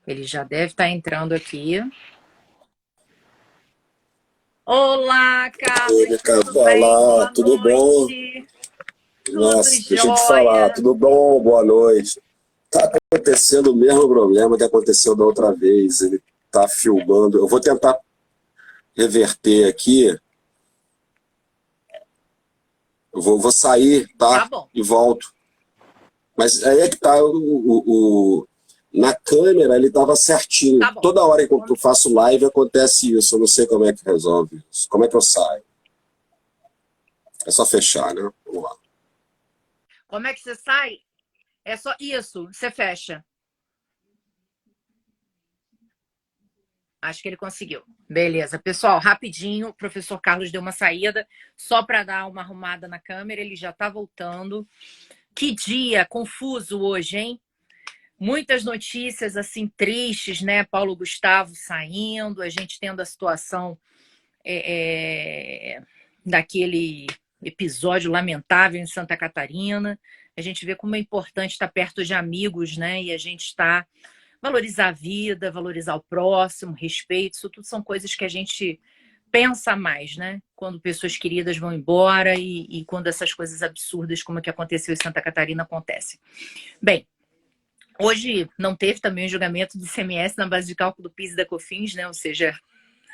Ele já deve estar entrando aqui. Olá, Carlos, tudo bem? Olá, Boa tudo bom? noite. Tudo Nossa, deixa eu te falar, jóia. tudo bom? Boa noite. Tá acontecendo o mesmo problema que aconteceu da outra vez. Ele tá filmando. Eu vou tentar reverter aqui. Eu vou sair, Tá tá? bom. E volto. Mas aí é que tá na câmera ele tava certinho. Tá bom. Toda hora que eu faço live acontece isso. Eu não sei como é que resolve isso. Como é que eu saio? É só fechar, né? Vamos lá. Como é que você sai? É só isso, você fecha. Acho que ele conseguiu. Beleza. Pessoal, rapidinho, o professor Carlos deu uma saída só para dar uma arrumada na câmera, ele já tá voltando. Que dia confuso hoje, hein? Muitas notícias assim tristes, né? Paulo Gustavo saindo, a gente tendo a situação daquele episódio lamentável em Santa Catarina. A gente vê como é importante estar perto de amigos, né? E a gente está valorizar a vida, valorizar o próximo, respeito. Isso tudo são coisas que a gente pensa mais, né? Quando pessoas queridas vão embora e quando essas coisas absurdas como a que aconteceu em Santa Catarina acontecem. Bem, hoje não teve também o julgamento do ICMS na base de cálculo do PIS e da COFINS, né? Ou seja,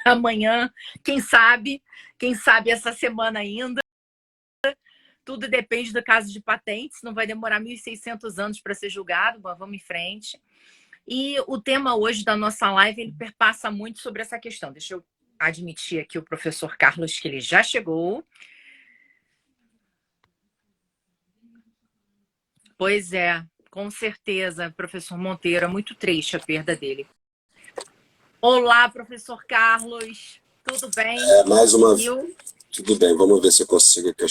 amanhã, quem sabe essa semana ainda. Tudo depende do caso de patentes, não vai demorar 1.600 anos para ser julgado, mas vamos em frente. E o tema hoje da nossa live, ele perpassa muito sobre essa questão. Deixa eu admitir aqui o professor Carlos, que ele já chegou. Pois é, com certeza, professor Monteiro, é muito triste a perda dele. Olá, professor Carlos, tudo bem? Mais uma vez. Conseguiu? Tudo bem, vamos ver se eu consigo aqui.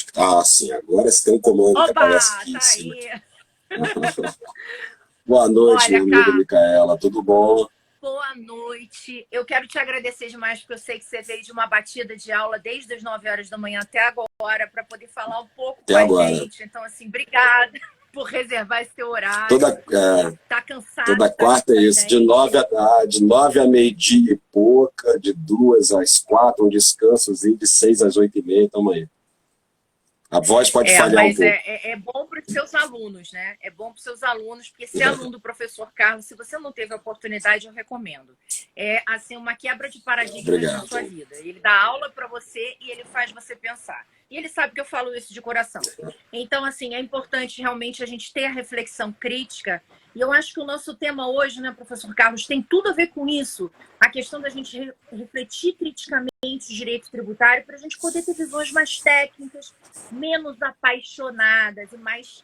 Sim, agora você tem um comando que aparece Oba, aqui em tá cima. aí. Boa noite, minha Olha, amiga Carlos, Micaela, tudo bom? boa noite. Eu quero te agradecer demais, porque eu sei que você veio de uma batida de aula desde as 9 horas da manhã até agora para poder falar um pouco Até com a agora. gente. Então, assim, obrigada por reservar esse teu horário. Toda, Tá cansado toda de estar aqui quarta com é a isso, de gente. 9 a meio-dia e pouca, de 2 às 4, um descansozinho de 6 às 8h30, então aí. A voz pode falhar um Mas pouco. é bom para os seus alunos, né? É bom para os seus alunos, porque ser aluno do professor Carlos, se você não teve a oportunidade, eu recomendo. É assim uma quebra de paradigmas na Obrigado. sua vida. Ele dá aula para você e ele faz você pensar. E ele sabe que eu falo isso de coração. Então, assim, é importante realmente a gente ter a reflexão crítica. E eu acho que o nosso tema hoje, né, professor Carlos, tem tudo a ver com isso. A questão da gente refletir criticamente o direito tributário para a gente poder ter visões mais técnicas, menos apaixonadas e mais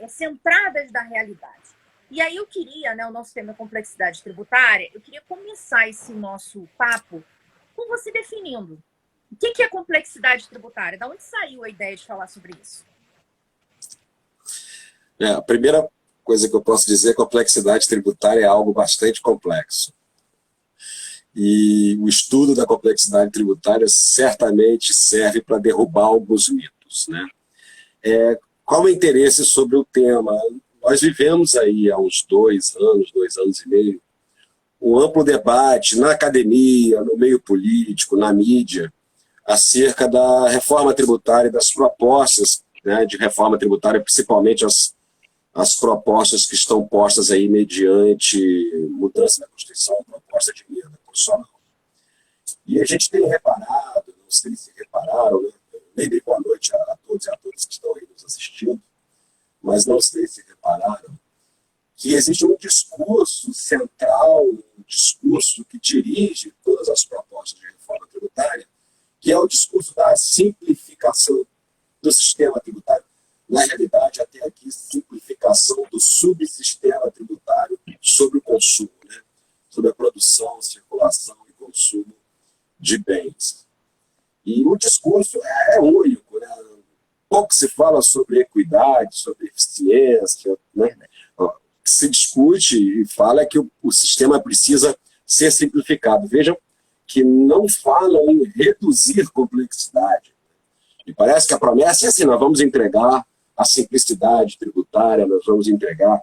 centradas da realidade. E aí eu queria, né, o nosso tema é complexidade tributária, eu queria começar esse nosso papo com você definindo o que é complexidade tributária, da onde saiu a ideia de falar sobre isso? A primeira coisa que eu posso dizer é que a complexidade tributária é algo bastante complexo. E o estudo da complexidade tributária certamente serve para derrubar alguns mitos, né? Qual o interesse sobre o tema? Nós vivemos aí há uns 2 anos e meio, um amplo debate na academia, no meio político, na mídia, acerca da reforma tributária, das propostas, né, de reforma tributária, principalmente as propostas que estão postas aí mediante mudança da Constituição, proposta de emenda constitucional. E a gente tem reparado, não sei se repararam, né, nem dei boa noite a todos e a todas que estão aí nos assistindo, mas não sei se repararam, que existe um discurso central, um discurso que dirige todas as propostas de reforma tributária, que é o discurso da simplificação do sistema tributário. Na realidade, até aqui, simplificação do subsistema tributário sobre o consumo, né? Sobre a produção, circulação e consumo de bens. E o discurso é único, né? Pouco se fala sobre equidade, sobre eficiência, né? O que se discute e fala é que o sistema precisa ser simplificado. Vejam que não falam em reduzir complexidade. E parece que a promessa é assim: nós vamos entregar a simplicidade tributária, nós vamos entregar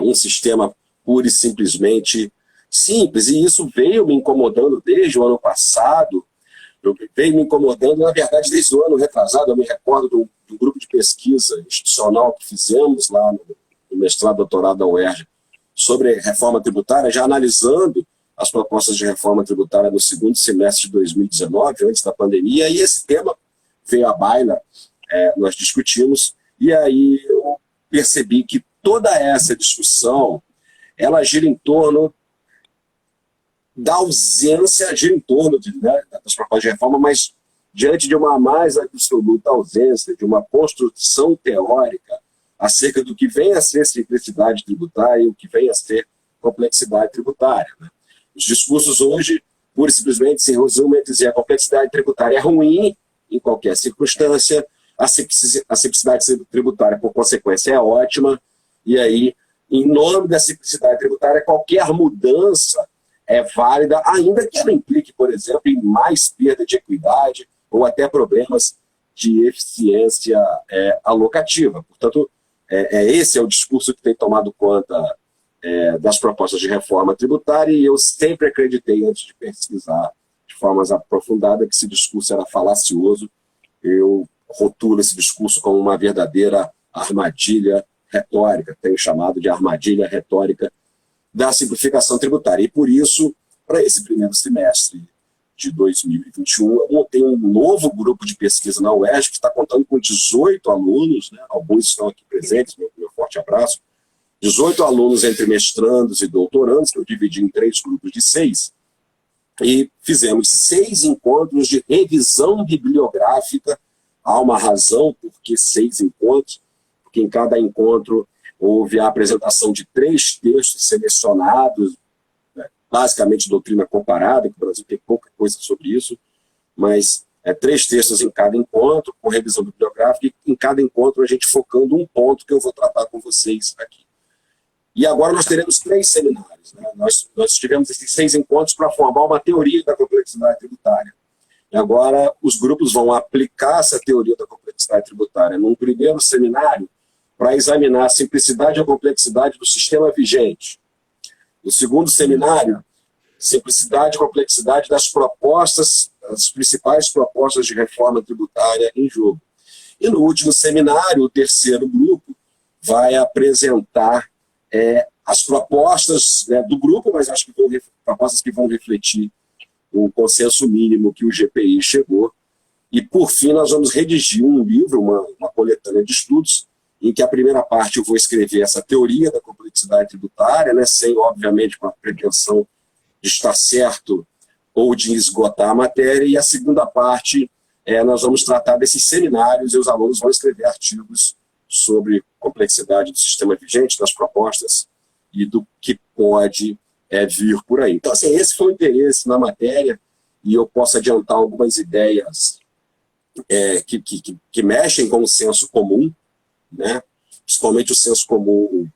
um sistema pura e simplesmente simples. E isso veio me incomodando desde o ano passado, veio me incomodando, na verdade, desde o ano retrasado. Eu me recordo do grupo de pesquisa institucional que fizemos lá no mestrado, doutorado da UERJ, sobre reforma tributária, já analisando as propostas de reforma tributária no segundo semestre de 2019, antes da pandemia, e esse tema veio à baila, nós discutimos, e aí eu percebi que toda essa discussão, ela gira em torno da ausência, gira em torno das propostas de reforma, mas diante de uma mais absoluta ausência, de uma construção teórica acerca do que vem a ser simplicidade tributária e o que vem a ser complexidade tributária, né? Os discursos hoje, pura e simplesmente, se resumem a dizer: a complexidade tributária é ruim em qualquer circunstância, a simplicidade tributária, por consequência, é ótima, e aí, em nome da simplicidade tributária, qualquer mudança é válida, ainda que ela implique, por exemplo, em mais perda de equidade ou até problemas de eficiência alocativa. Portanto, esse é o discurso que tem tomado conta das propostas de reforma tributária, e eu sempre acreditei, antes de pesquisar de forma mais aprofundada, que esse discurso era falacioso. Eu rotulo esse discurso como uma verdadeira armadilha retórica, tenho chamado de armadilha retórica da simplificação tributária. E por isso, para esse primeiro semestre de 2021, eu montei um novo grupo de pesquisa na UERJ, que está contando com 18 alunos, né? Alguns estão aqui presentes, meu forte abraço, 18 alunos entre mestrandos e doutorandos, que eu dividi em 3 grupos de 6, e fizemos 6 encontros de revisão bibliográfica. Há uma razão por que 6 encontros, porque em cada encontro houve a apresentação de 3 textos selecionados, né, basicamente doutrina comparada, que o Brasil tem pouca coisa sobre isso, mas 3 textos em cada encontro, com revisão bibliográfica, e em cada encontro a gente focando um ponto que eu vou tratar com vocês aqui. E agora nós teremos 3 seminários, né? Nós tivemos esses 6 encontros para formar uma teoria da complexidade tributária. E agora os grupos vão aplicar essa teoria da complexidade tributária num primeiro seminário para examinar a simplicidade e a complexidade do sistema vigente. No segundo seminário, simplicidade e complexidade das propostas, as principais propostas de reforma tributária em jogo. E no último seminário, o terceiro grupo vai apresentar as propostas, né, do grupo, mas acho que propostas que vão refletir o consenso mínimo que o GPI chegou. E, por fim, nós vamos redigir um livro, uma coletânea de estudos, em que a primeira parte eu vou escrever essa teoria da complexidade tributária, né, sem, obviamente, com a pretensão de estar certo ou de esgotar a matéria, e a segunda parte nós vamos tratar desses seminários, e os alunos vão escrever artigos sobre complexidade do sistema vigente, das propostas e do que pode vir por aí. Então, assim, esse foi o interesse na matéria, e eu posso adiantar algumas ideias que mexem com o senso comum, né? Principalmente o senso comum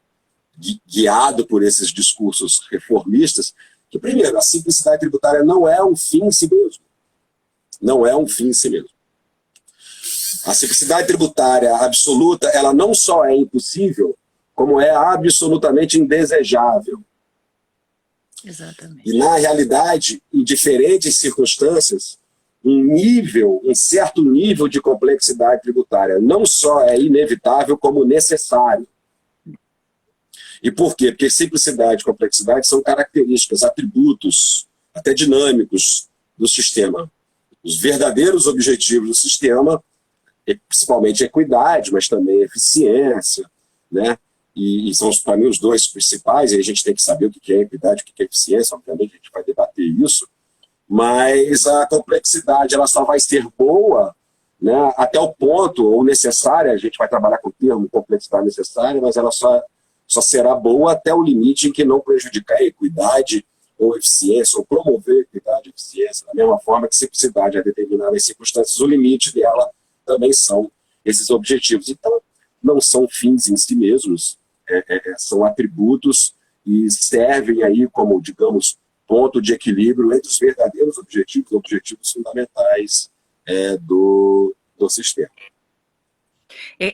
guiado por esses discursos reformistas, Que, primeiro, a simplicidade tributária não é um fim em si mesmo. Não é um fim em si mesmo. A simplicidade tributária absoluta, ela não só é impossível, como é absolutamente indesejável. Exatamente. E, na realidade, em diferentes circunstâncias, um certo nível de complexidade tributária não só é inevitável, como necessário. E por quê? Porque simplicidade e complexidade são características, atributos, até dinâmicos do sistema. Os verdadeiros objetivos do sistema, principalmente equidade, mas também eficiência, né? E são, para mim, os dois principais, e a gente tem que saber o que é equidade, o que é eficiência, obviamente a gente vai debater isso, mas a complexidade ela só vai ser boa, né, até o ponto, ou necessária, a gente vai trabalhar com o termo complexidade necessária, mas ela só será boa até o limite em que não prejudicar a equidade ou eficiência, ou promover equidade e eficiência, da mesma forma que simplicidade é determinada em circunstâncias, o limite dela também são esses objetivos. Então, não são fins em si mesmos, são atributos e servem aí como, digamos, ponto de equilíbrio entre os verdadeiros objetivos fundamentais do sistema.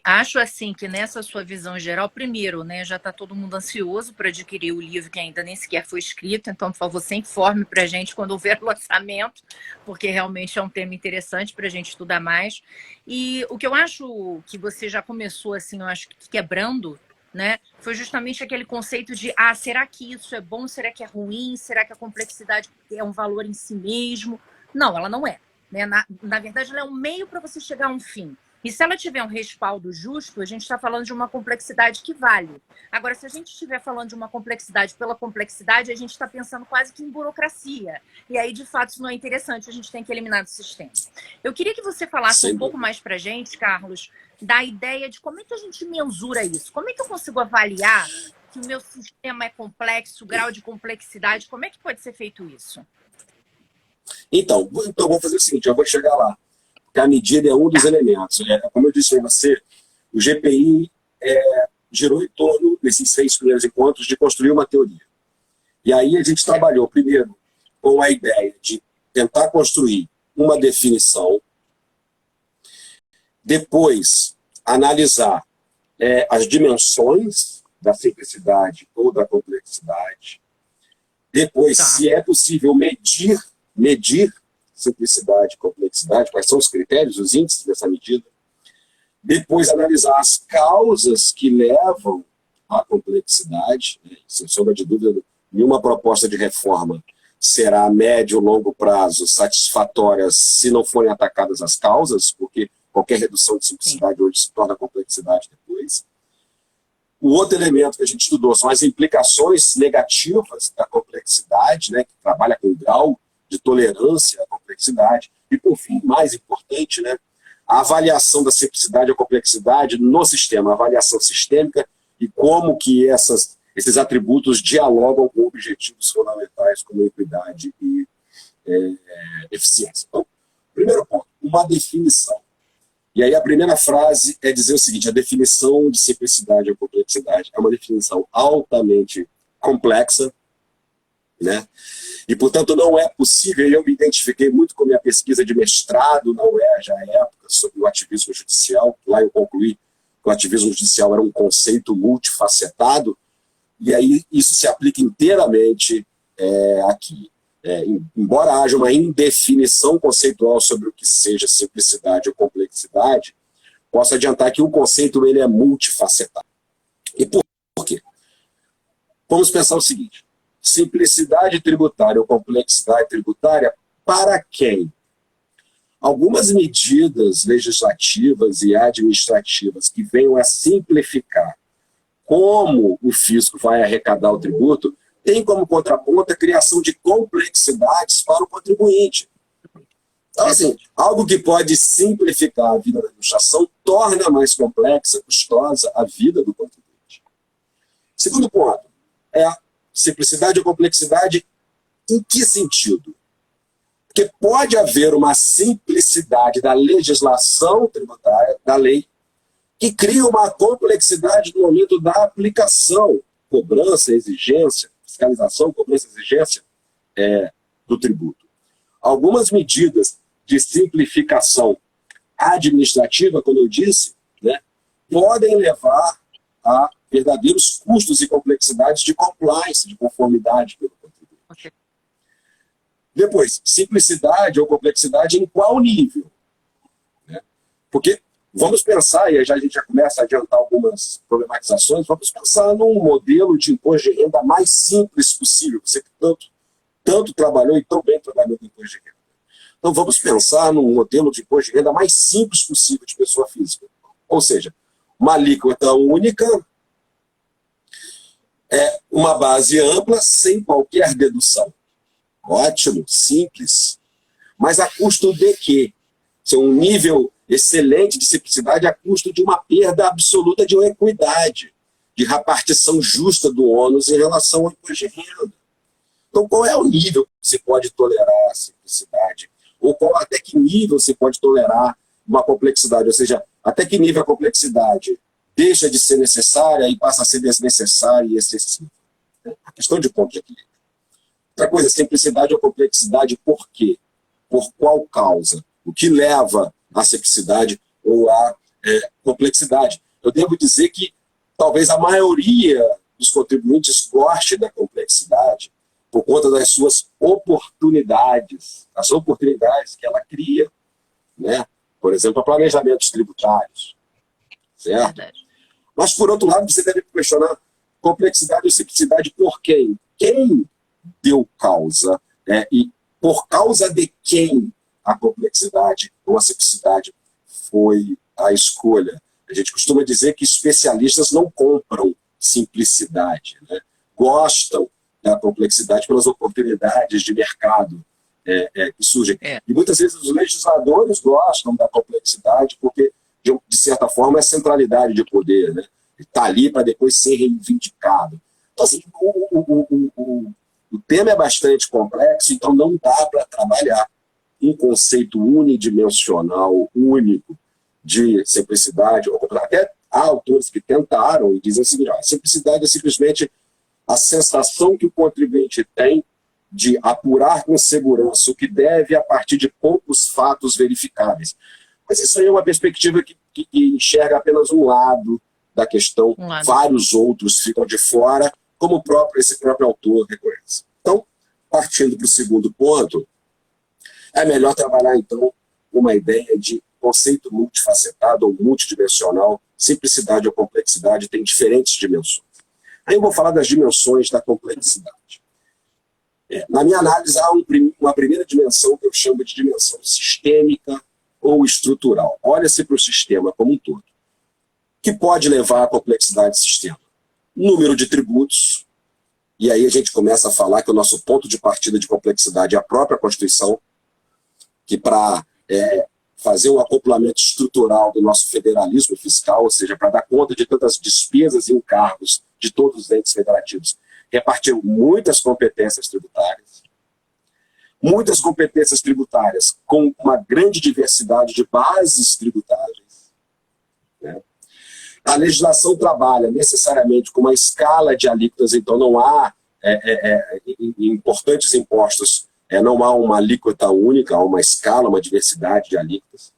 Acho assim que nessa sua visão geral, primeiro, né, já está todo mundo ansioso para adquirir o livro que ainda nem sequer foi escrito, então, por favor, se informe para a gente quando houver o lançamento, porque realmente é um tema interessante para a gente estudar mais. E o que eu acho que você já começou, assim, eu acho que quebrando, né, foi justamente aquele conceito de, será que isso é bom, será que é ruim, será que a complexidade é um valor em si mesmo? Não, ela não é. Né? Na verdade, ela é um meio para você chegar a um fim. E se ela tiver um respaldo justo, a gente está falando de uma complexidade que vale. Agora, se a gente estiver falando de uma complexidade pela complexidade, a gente está pensando quase que em burocracia. E aí, de fato, isso não é interessante, a gente tem que eliminar do sistema. Eu queria que você falasse um pouco mais para a gente, Carlos, da ideia de como é que a gente mensura isso. Como é que eu consigo avaliar que o meu sistema é complexo, o grau de complexidade, como é que pode ser feito isso? Então vou fazer o seguinte, eu vou chegar lá. Que a medida é um dos elementos. Como eu disse a você, o GPI girou em torno desses 6 primeiros encontros de construir uma teoria. E aí a gente trabalhou primeiro com a ideia de tentar construir uma definição, depois analisar as dimensões da simplicidade ou da complexidade, depois, se é possível medir simplicidade e complexidade, quais são os critérios, os índices dessa medida. Depois, analisar as causas que levam à complexidade. Sem sombra de dúvida, nenhuma proposta de reforma será a médio ou longo prazo satisfatória se não forem atacadas as causas, porque qualquer redução de simplicidade hoje se torna complexidade depois. O outro elemento que a gente estudou são as implicações negativas da complexidade, né, que trabalha com grau de tolerância à complexidade. E, por fim, mais importante, né, a avaliação da simplicidade e a complexidade no sistema, a avaliação sistêmica e como que esses atributos dialogam com objetivos fundamentais como equidade e eficiência. Então, primeiro ponto, uma definição. E aí a primeira frase é dizer o seguinte: a definição de simplicidade ou complexidade é uma definição altamente complexa, né? E, portanto, não é possível, e eu me identifiquei muito com a minha pesquisa de mestrado na UERJ, à época, sobre o ativismo judicial. Lá eu concluí que o ativismo judicial era um conceito multifacetado, e aí isso se aplica inteiramente aqui. Embora haja uma indefinição conceitual sobre o que seja simplicidade ou complexidade, posso adiantar que o conceito ele é multifacetado. E por quê? Vamos pensar o seguinte: simplicidade tributária ou complexidade tributária para quem? Algumas medidas legislativas e administrativas que venham a simplificar como o fisco vai arrecadar o tributo tem como contraponto a criação de complexidades para o contribuinte. Então, assim, algo que pode simplificar a vida da administração torna mais complexa, custosa a vida do contribuinte. Segundo ponto, simplicidade ou complexidade em que sentido? Porque pode haver uma simplicidade da legislação tributária, da lei, que cria uma complexidade no momento da aplicação, cobrança, exigência, fiscalização, cobrança, exigência, do tributo. Algumas medidas de simplificação administrativa, como eu disse, né, podem levar a verdadeiros custos e complexidades de compliance, de conformidade pelo contribuinte. Ok. Depois, simplicidade ou complexidade em qual nível? Né? Porque vamos pensar, e a gente já começa a adiantar algumas problematizações, vamos pensar num modelo de imposto de renda mais simples possível. Você que tanto trabalhou e tão bem trabalhou com imposto de renda. Então vamos pensar num modelo de imposto de renda mais simples possível de pessoa física. Ou seja, uma alíquota única, uma base ampla, sem qualquer dedução. Ótimo, simples. Mas a custo de quê? Isso é um nível excelente de simplicidade a custo de uma perda absoluta de equidade, de repartição justa do ônus em relação ao imposto de renda. Então, qual é o nível que você pode tolerar a simplicidade? Ou até que nível você pode tolerar uma complexidade? Ou seja, até que nível a complexidade deixa de ser necessária e passa a ser desnecessária e excessiva? A questão de ponto de equilíbrio. Outra coisa, simplicidade ou complexidade, por quê? Por qual causa? O que leva à simplicidade ou à complexidade? Eu devo dizer que talvez a maioria dos contribuintes goste da complexidade por conta das suas oportunidades, as oportunidades que ela cria, né? Por exemplo, planejamentos tributários, certo? Verdade. Mas, por outro lado, você deve questionar complexidade ou simplicidade por quem? Quem deu causa? E por causa de quem a complexidade ou a simplicidade foi a escolha? A gente costuma dizer que especialistas não compram simplicidade, né? Gostam da complexidade pelas oportunidades de mercado que surgem. E muitas vezes os legisladores gostam da complexidade porque, de certa forma, é centralidade de poder, né? Está ali para depois ser reivindicado. Então, assim, o tema é bastante complexo, então não dá para trabalhar um conceito unidimensional, único, de simplicidade. Até há autores que tentaram e dizem o seguinte: a simplicidade é simplesmente a sensação que o contribuinte tem de apurar com segurança o que deve a partir de poucos fatos verificáveis. Mas isso aí é uma perspectiva que enxerga apenas um lado da questão, vários outros ficam de fora, como esse próprio autor reconhece. Então, partindo para o segundo ponto, é melhor trabalhar, então, uma ideia de conceito multifacetado ou multidimensional. Simplicidade ou complexidade tem diferentes dimensões. Aí eu vou falar das dimensões da complexidade. Na minha análise, há uma primeira dimensão que eu chamo de dimensão sistêmica ou estrutural. Olha-se para o sistema como um todo. Que pode levar à complexidade do sistema? Número de tributos, e aí a gente começa a falar que o nosso ponto de partida de complexidade é a própria Constituição, que para fazer um acoplamento estrutural do nosso federalismo fiscal, ou seja, para dar conta de tantas despesas e encargos de todos os entes federativos, repartiu muitas competências tributárias com uma grande diversidade de bases tributárias, né? A legislação trabalha necessariamente com uma escala de alíquotas, então não há, em importantes impostos, não há uma alíquota única, há uma escala, uma diversidade de alíquotas.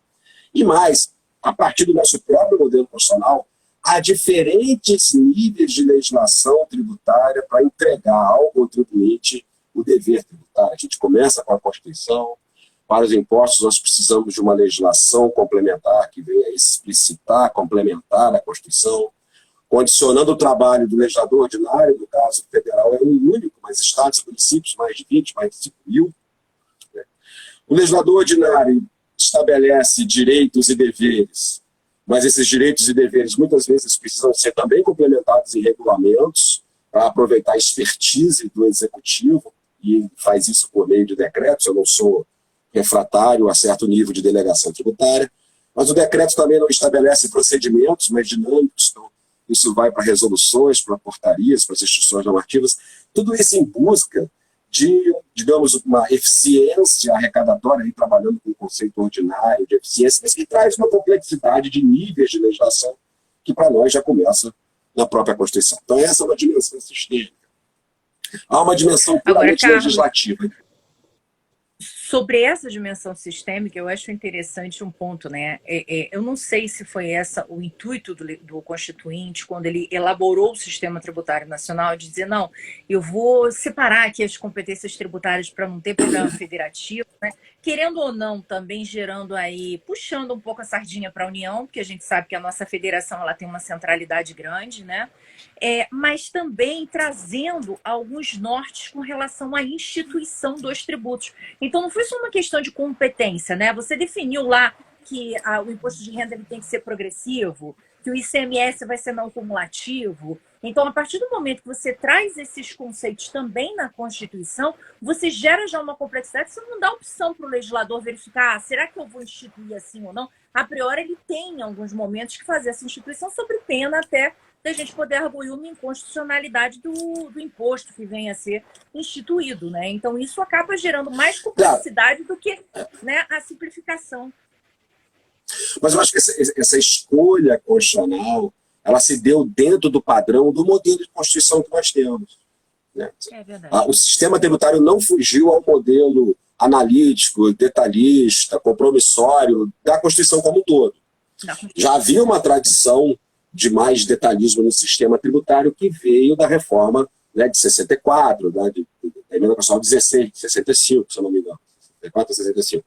E mais, a partir do nosso próprio modelo constitucional, há diferentes níveis de legislação tributária para entregar ao contribuinte o dever tributário. A gente começa com a Constituição. Para os impostos, nós precisamos de uma legislação complementar que venha explicitar, complementar a Constituição, condicionando o trabalho do legislador ordinário, no caso federal é um único, mas estados e municípios, mais de 20, mais de 5 mil. Né? O legislador ordinário estabelece direitos e deveres, mas esses direitos e deveres muitas vezes precisam ser também complementados em regulamentos para aproveitar a expertise do executivo, e faz isso por meio de decretos. Eu não sou refratário a certo nível de delegação tributária, mas o decreto também não estabelece procedimentos mais dinâmicos, então isso vai para resoluções, para portarias, para as instituições normativas, tudo isso em busca de, digamos, uma eficiência arrecadatória, aí, trabalhando com o conceito ordinário de eficiência, mas que traz uma complexidade de níveis de legislação que para nós já começa na própria Constituição. Então essa é uma dimensão sistêmica. Há uma dimensão Agora, puramente Carlos, legislativa. sobre essa dimensão sistêmica, eu acho interessante um ponto, né? Eu não sei se foi essa o intuito do Constituinte, quando ele elaborou o Sistema Tributário Nacional, de dizer, não, eu vou separar aqui as competências tributárias para não ter problema federativo, né? Querendo ou não, também gerando aí, puxando um pouco a sardinha para a União, porque a gente sabe que a nossa federação ela tem uma centralidade grande, né? Mas também trazendo alguns nortes com relação à instituição dos tributos. Então, não foi só uma questão de competência, né? Você definiu lá que o imposto de renda ele tem que ser progressivo, que o ICMS vai ser não cumulativo. Então, a partir do momento que você traz esses conceitos também na Constituição, você gera já uma complexidade, você não dá opção para o legislador verificar, será que eu vou instituir assim ou não? A priori, ele tem, em alguns momentos, que fazer essa instituição sobre pena até da gente poder arguir uma inconstitucionalidade do imposto que venha a ser instituído, né? Então, isso acaba gerando mais complexidade do que, né, a simplificação. Mas eu acho que essa escolha constitucional, ela se deu dentro do padrão do modelo de Constituição que nós temos, né? É verdade. O sistema tributário não fugiu ao modelo analítico, detalhista, compromissório da Constituição como um todo. Já havia uma tradição de mais detalhismo no sistema tributário que veio da reforma, né, de 64, né, da emenda constitucional 16, 65, se eu não me engano, 64 ou 65.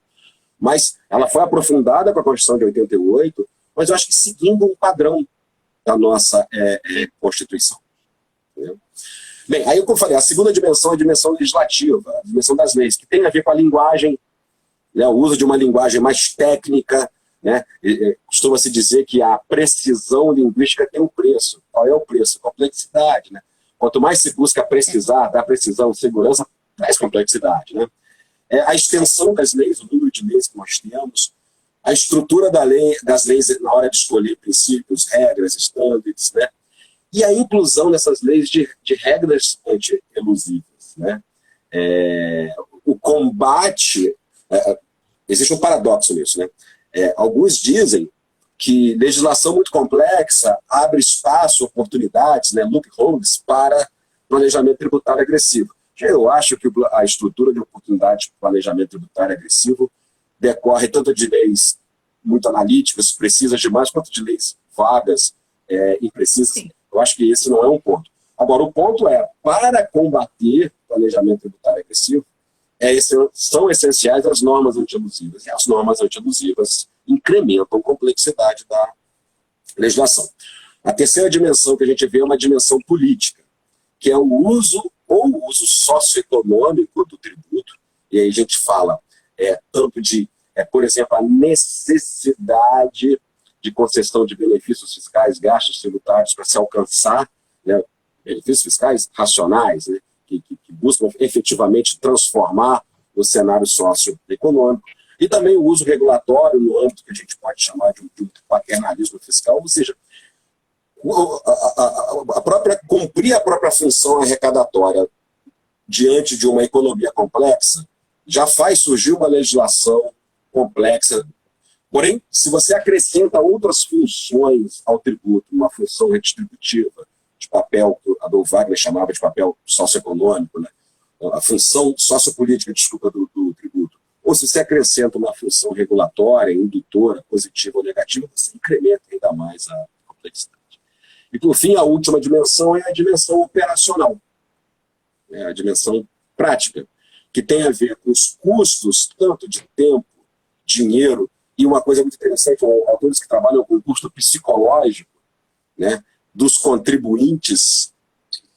Mas ela foi aprofundada com a Constituição de 88, mas eu acho que seguindo um padrão da nossa Constituição. Entendeu? Bem, aí como eu falei, a segunda dimensão é a dimensão legislativa, a dimensão das leis, que tem a ver com a linguagem, né, o uso de uma linguagem mais técnica, né? Costuma-se dizer que a precisão linguística tem um preço. Qual é o preço? Complexidade. Né? Quanto mais se busca precisar, dar precisão, segurança, traz complexidade. Né? A extensão das leis, o número de leis que nós temos, a estrutura das leis na hora de escolher princípios, regras, estándares, né? E a inclusão nessas leis de regras anti-elusivas. Né? O combate... existe um paradoxo nisso, né? Alguns dizem que legislação muito complexa abre espaço, oportunidades, né, loopholes para planejamento tributário agressivo. Eu acho que a estrutura de oportunidade de planejamento tributário agressivo decorre tanto de leis muito analíticas, precisas demais, quanto de leis vagas, imprecisas. Sim. Eu acho que esse não é um ponto. Agora, o ponto para combater planejamento tributário agressivo, são essenciais as normas anti-abusivas. E as normas anti-abusivas incrementam a complexidade da legislação. A terceira dimensão que a gente vê é uma dimensão política, que é o uso socioeconômico do tributo. E aí a gente fala tanto de, por exemplo, a necessidade de concessão de benefícios fiscais, gastos tributários para se alcançar, né, benefícios fiscais racionais, né, que buscam efetivamente transformar o cenário socioeconômico, e também o uso regulatório no âmbito que a gente pode chamar de um paternalismo fiscal, ou seja, cumprir a própria função arrecadatória diante de uma economia complexa já faz surgir uma legislação complexa. Porém, se você acrescenta outras funções ao tributo, uma função redistributiva, de papel, que a Adolfo Wagner chamava de papel socioeconômico, né? A função sociopolítica, do tributo, ou se você acrescenta uma função regulatória, indutora, positiva ou negativa, você incrementa ainda mais a complexidade. E, por fim, a última dimensão é a dimensão operacional, a dimensão prática, que tem a ver com os custos, tanto de tempo, dinheiro, e uma coisa muito interessante, autores que trabalham com o custo psicológico, né, dos contribuintes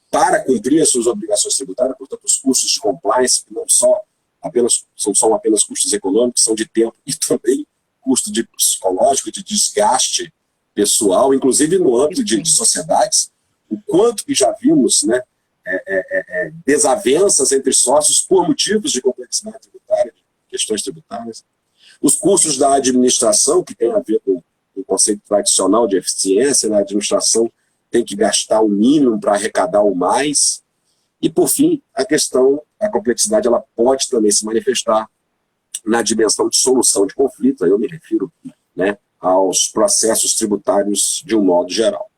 para cumprir as suas obrigações tributárias, portanto, os custos de compliance, que não são apenas custos econômicos, são de tempo e também custo de psicológico, de desgaste pessoal, inclusive no âmbito de sociedades, o quanto que já vimos, né, desavenças entre sócios por motivos de complexidade tributária, de questões tributárias, os custos da administração, que tem a ver com o conceito tradicional de eficiência, né, a administração tem que gastar o mínimo para arrecadar o mais. E, por fim, a complexidade ela pode também se manifestar na dimensão de solução de conflitos, aí eu me refiro, né, aos processos tributários de um modo geral.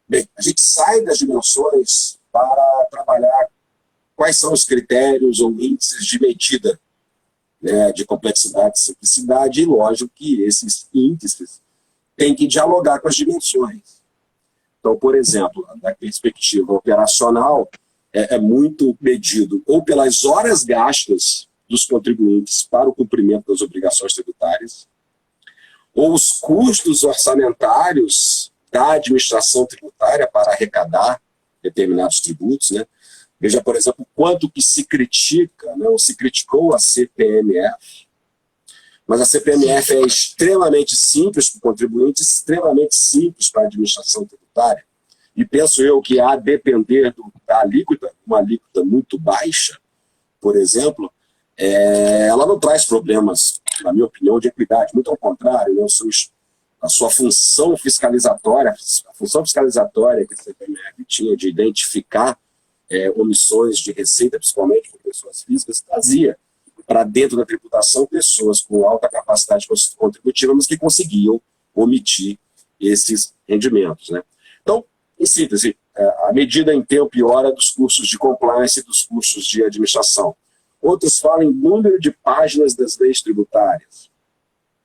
Bem, a gente sai das dimensões para trabalhar quais são os critérios ou índices de medida, né, de complexidade e simplicidade, e lógico que esses índices têm que dialogar com as dimensões. Então, por exemplo, da perspectiva operacional, é muito medido ou pelas horas gastas dos contribuintes para o cumprimento das obrigações tributárias, ou os custos orçamentários da administração tributária para arrecadar determinados tributos, né? Veja, por exemplo, quanto que se critica, né, ou se criticou a CPMF, mas a CPMF é extremamente simples para o contribuinte, extremamente simples para a administração tributária, e penso eu que, a depender da alíquota, uma alíquota muito baixa, por exemplo, ela não traz problemas, na minha opinião, de equidade, muito ao contrário, né, a sua função fiscalizatória, a função fiscalizatória que a CPMF tinha de identificar omissões de receita, principalmente por pessoas físicas, trazia para dentro da tributação pessoas com alta capacidade contributiva, mas que conseguiam omitir esses rendimentos, né? Então, em síntese, a medida em tempo e hora dos cursos de compliance e dos cursos de administração. Outros falam em número de páginas das leis tributárias,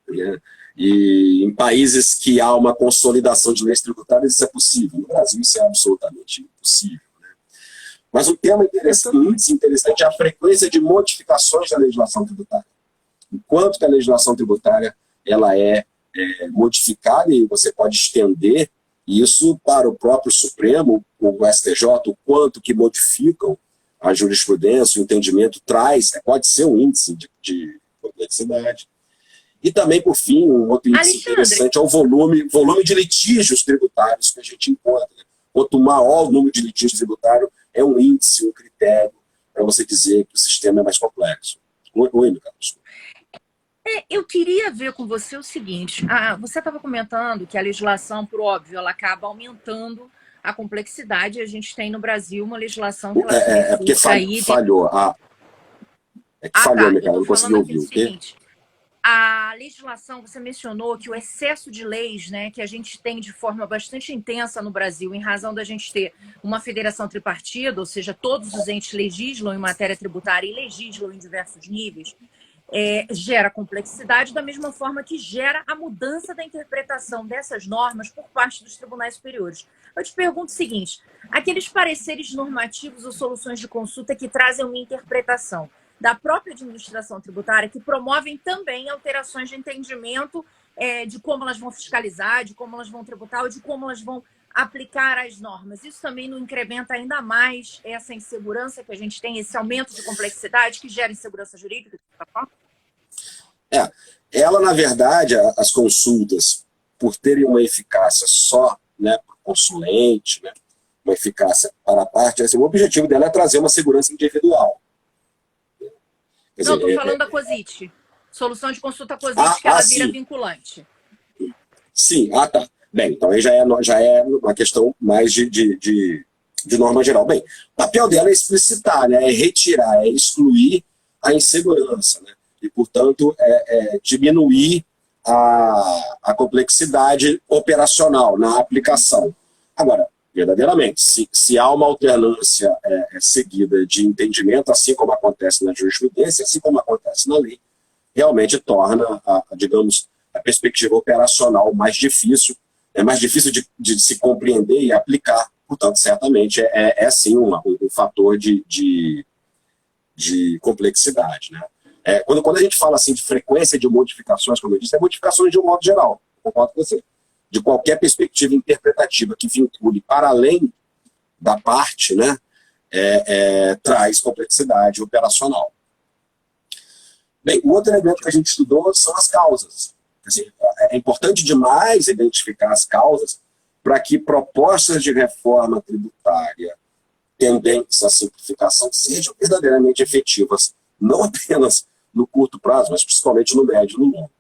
né? E em países que há uma consolidação de leis tributárias, isso é possível. No Brasil, isso é absolutamente impossível. Mas um tema interessante é a frequência de modificações da legislação tributária. Enquanto que a legislação tributária ela é modificada, e você pode estender isso para o próprio Supremo, o STJ, o quanto que modificam a jurisprudência, o entendimento traz, pode ser um índice de complexidade. E também, por fim, um outro índice interessante é o volume de litígios tributários que a gente encontra. Quanto maior o número de litígios tributários, é um índice, um critério para você dizer que o sistema é mais complexo. Oi, meu Carlos. Eu queria ver com você o seguinte. Você estava comentando que a legislação, por óbvio, ela acaba aumentando a complexidade. A gente tem no Brasil uma legislação que ela porque falhou. Falhou, Micaela, não consegui ouvir. O seguinte, a legislação, você mencionou que o excesso de leis, né, que a gente tem de forma bastante intensa no Brasil, em razão da gente ter uma federação tripartida, ou seja, todos os entes legislam em matéria tributária e legislam em diversos níveis, gera complexidade da mesma forma que gera a mudança da interpretação dessas normas por parte dos tribunais superiores. Eu te pergunto o seguinte, aqueles pareceres normativos ou soluções de consulta que trazem uma interpretação da própria administração tributária, que promovem também alterações de entendimento de como elas vão fiscalizar, de como elas vão tributar, ou de como elas vão aplicar as normas. Isso também não incrementa ainda mais essa insegurança que a gente tem, esse aumento de complexidade que gera insegurança jurídica? Ela, na verdade, as consultas, por terem uma eficácia só, né, para o consulente, né, uma eficácia para a parte, o objetivo dela é trazer uma segurança individual. Não, estou falando da COSIT. Solução de consulta COSIT, que ela vira vinculante. Sim, tá. Bem, então aí já é uma questão mais de norma geral. Bem, o papel dela é explicitar, né? É retirar, é excluir a insegurança, né? E, portanto, diminuir a complexidade operacional na aplicação. Agora, verdadeiramente, se há uma alternância seguida de entendimento, assim como acontece na jurisprudência, assim como acontece na lei, realmente torna, digamos, a perspectiva operacional mais difícil, é mais difícil de se compreender e aplicar. Portanto, certamente sim um fator de complexidade, né? Quando a gente fala assim de frequência de modificações, como eu disse, modificações de um modo geral, concordo com você, de qualquer perspectiva interpretativa que vincule para além da parte, né, traz complexidade operacional. Bem, o outro elemento que a gente estudou são as causas. Assim, é importante demais identificar as causas para que propostas de reforma tributária tendentes à simplificação sejam verdadeiramente efetivas, não apenas no curto prazo, mas principalmente no médio e no longo.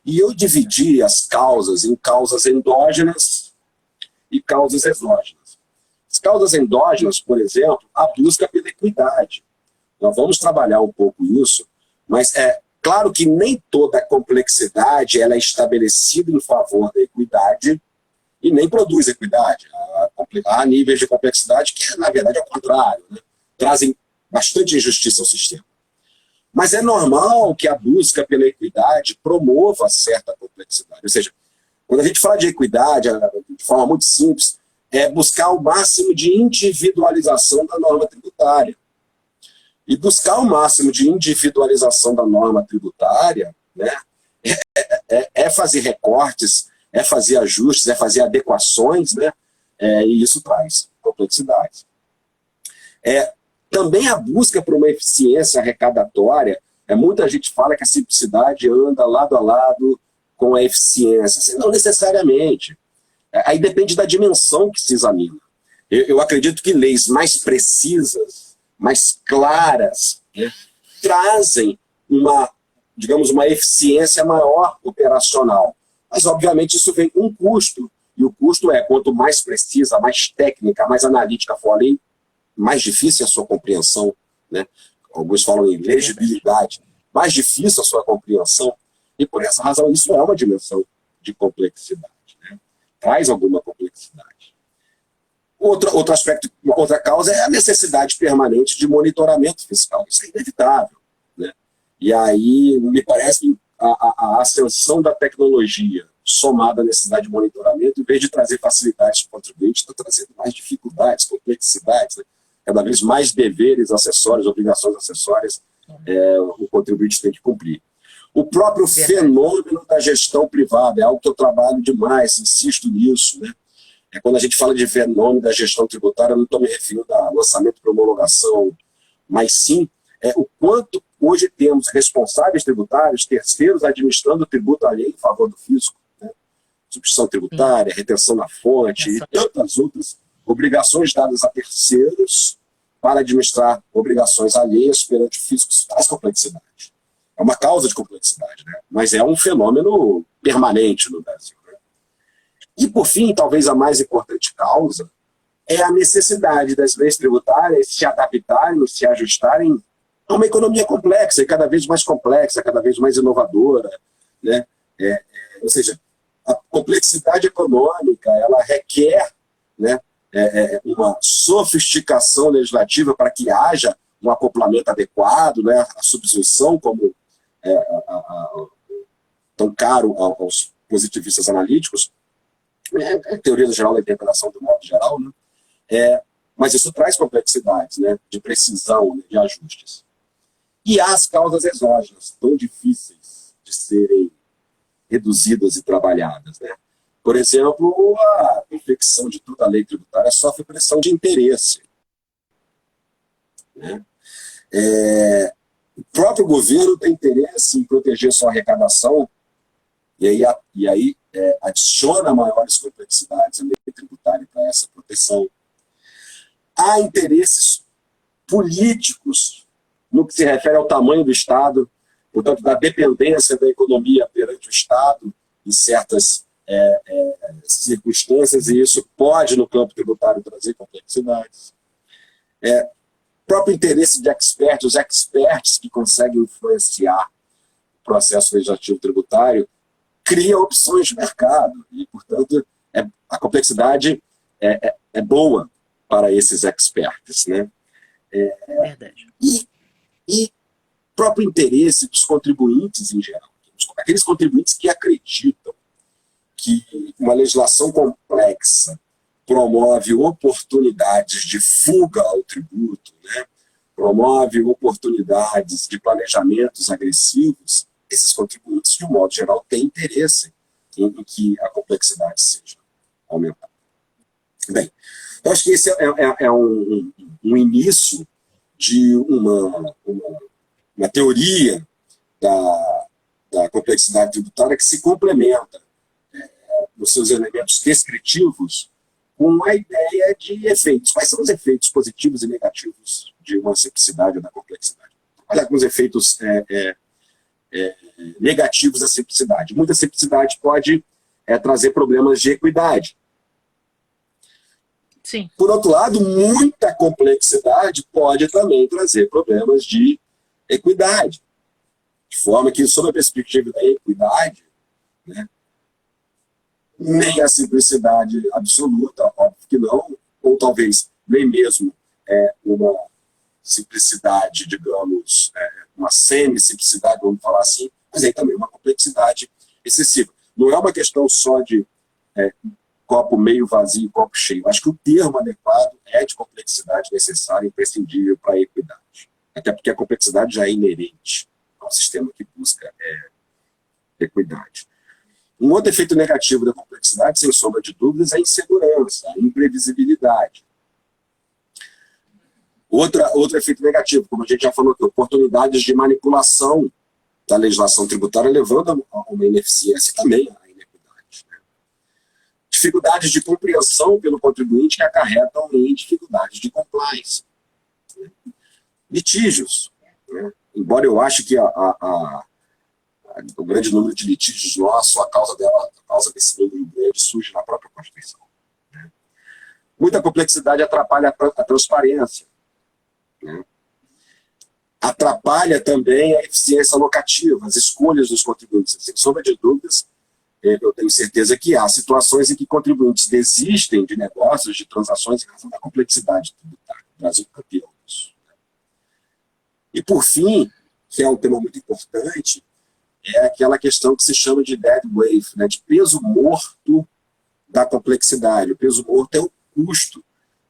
E eu dividi as causas em causas endógenas e causas exógenas. As causas endógenas, por exemplo, a busca pela equidade. Nós vamos trabalhar um pouco isso, mas claro que nem toda a complexidade ela é estabelecida em favor da equidade e nem produz equidade. Há níveis de complexidade que, na verdade, é o contrário, né? Trazem bastante injustiça ao sistema. Mas é normal que a busca pela equidade promova certa complexidade. Ou seja, quando a gente fala de equidade, de forma muito simples, é buscar o máximo de individualização da norma tributária. E buscar o máximo de individualização da norma tributária, né, é fazer recortes, é fazer ajustes, é fazer adequações, né, e isso traz complexidade. Também a busca por uma eficiência arrecadatória, muita gente fala que a simplicidade anda lado a lado com a eficiência. Não necessariamente. Aí depende da dimensão que se examina. Eu acredito que leis mais precisas, mais claras, né, trazem digamos, uma eficiência maior operacional. Mas, obviamente, isso vem com um custo. E o custo quanto mais precisa, mais técnica, mais analítica for a lei, mais difícil é a sua compreensão, né? Alguns falam em legibilidade, mais difícil a sua compreensão, e por essa razão isso é uma dimensão de complexidade, né? Traz alguma complexidade. Outro aspecto, outra causa é a necessidade permanente de monitoramento fiscal, isso é inevitável, né? E aí me parece que a ascensão da tecnologia somada à necessidade de monitoramento, em vez de trazer facilidades para o contribuinte, está trazendo mais dificuldades, complexidades, né? Cada vez mais deveres acessórios, obrigações acessórias, o contribuinte tem que cumprir. O próprio fenômeno da gestão privada é algo que eu trabalho demais, insisto nisso, né? Quando a gente fala de fenômeno da gestão tributária, eu não estou me referindo a lançamento para homologação, mas sim o quanto hoje temos responsáveis tributários, terceiros administrando o tributo alheio em favor do fisco, né? Substituição tributária, retenção na fonte e tantas outras obrigações dadas a terceiros para administrar obrigações alheias perante o fisco. Isso traz complexidade. É uma causa de complexidade, né? Mas é um fenômeno permanente no Brasil, né? E, por fim, talvez a mais importante causa é a necessidade das leis tributárias se adaptarem, se ajustarem a uma economia complexa, e cada vez mais complexa, cada vez mais inovadora, né? Ou seja, a complexidade econômica, ela requer, né, uma sofisticação legislativa para que haja um acoplamento adequado, né, a substituição, como tão caro aos positivistas analíticos, a teoria geral da interpretação do modo geral, né? Mas isso traz complexidades, né, de precisão, né, de ajustes. E há as causas exógenas, tão difíceis de serem reduzidas e trabalhadas, né? Por exemplo, a confecção de toda a lei tributária sofre pressão de interesse, né? O próprio governo tem interesse em proteger sua arrecadação e aí adiciona maiores complexidades à lei tributária para essa proteção. Há interesses políticos no que se refere ao tamanho do Estado, portanto, da dependência da economia perante o Estado em certas circunstâncias, e isso pode, no campo tributário, trazer complexidades. Próprio interesse de experts, os experts que conseguem influenciar o processo legislativo tributário, cria opções de mercado, e, portanto, a complexidade é boa para esses experts, né? Verdade. E próprio interesse dos contribuintes em geral, aqueles contribuintes que acreditam que uma legislação complexa promove oportunidades de fuga ao tributo, né? Promove oportunidades de planejamentos agressivos, esses contribuintes, de um modo geral, têm interesse em que a complexidade seja aumentada. Bem, eu acho que esse é um início de uma teoria da complexidade tributária que se complementa nos seus elementos descritivos com a ideia de efeitos. Quais são os efeitos positivos e negativos de uma simplicidade ou da complexidade? Olha alguns efeitos negativos da simplicidade. Muita simplicidade pode trazer problemas de equidade. Sim. Por outro lado, muita complexidade pode também trazer problemas de equidade. De forma que, sob a perspectiva da equidade, né, nem a simplicidade absoluta, óbvio que não, ou talvez nem mesmo uma simplicidade, digamos, uma semi-simplicidade, vamos falar assim, mas aí também uma complexidade excessiva. Não é uma questão só de copo meio vazio e copo cheio. Acho que o termo adequado é de complexidade necessária e imprescindível para a equidade. Até porque a complexidade já é inerente ao sistema que busca equidade. Um outro efeito negativo da complexidade, sem sombra de dúvidas, é a insegurança, a imprevisibilidade. Outro efeito negativo, como a gente já falou aqui, oportunidades de manipulação da legislação tributária, levando a uma ineficiência também à inequidade. Né? Dificuldades de compreensão pelo contribuinte que acarretam em dificuldades de compliance. Né? Litígios. Né? Embora eu ache que o grande número de litígios nossos, a causa desse número grande surge na própria Constituição. Né? Muita complexidade atrapalha a transparência. Né? Atrapalha também a eficiência alocativa, as escolhas dos contribuintes. Sem sombra de dúvidas, eu tenho certeza que há situações em que contribuintes desistem de negócios, de transações, em razão da complexidade tributária. O Brasil é campeão disso. E, por fim, que é um tema muito importante, é aquela questão que se chama de dead weight, né, de peso morto da complexidade. O peso morto é o custo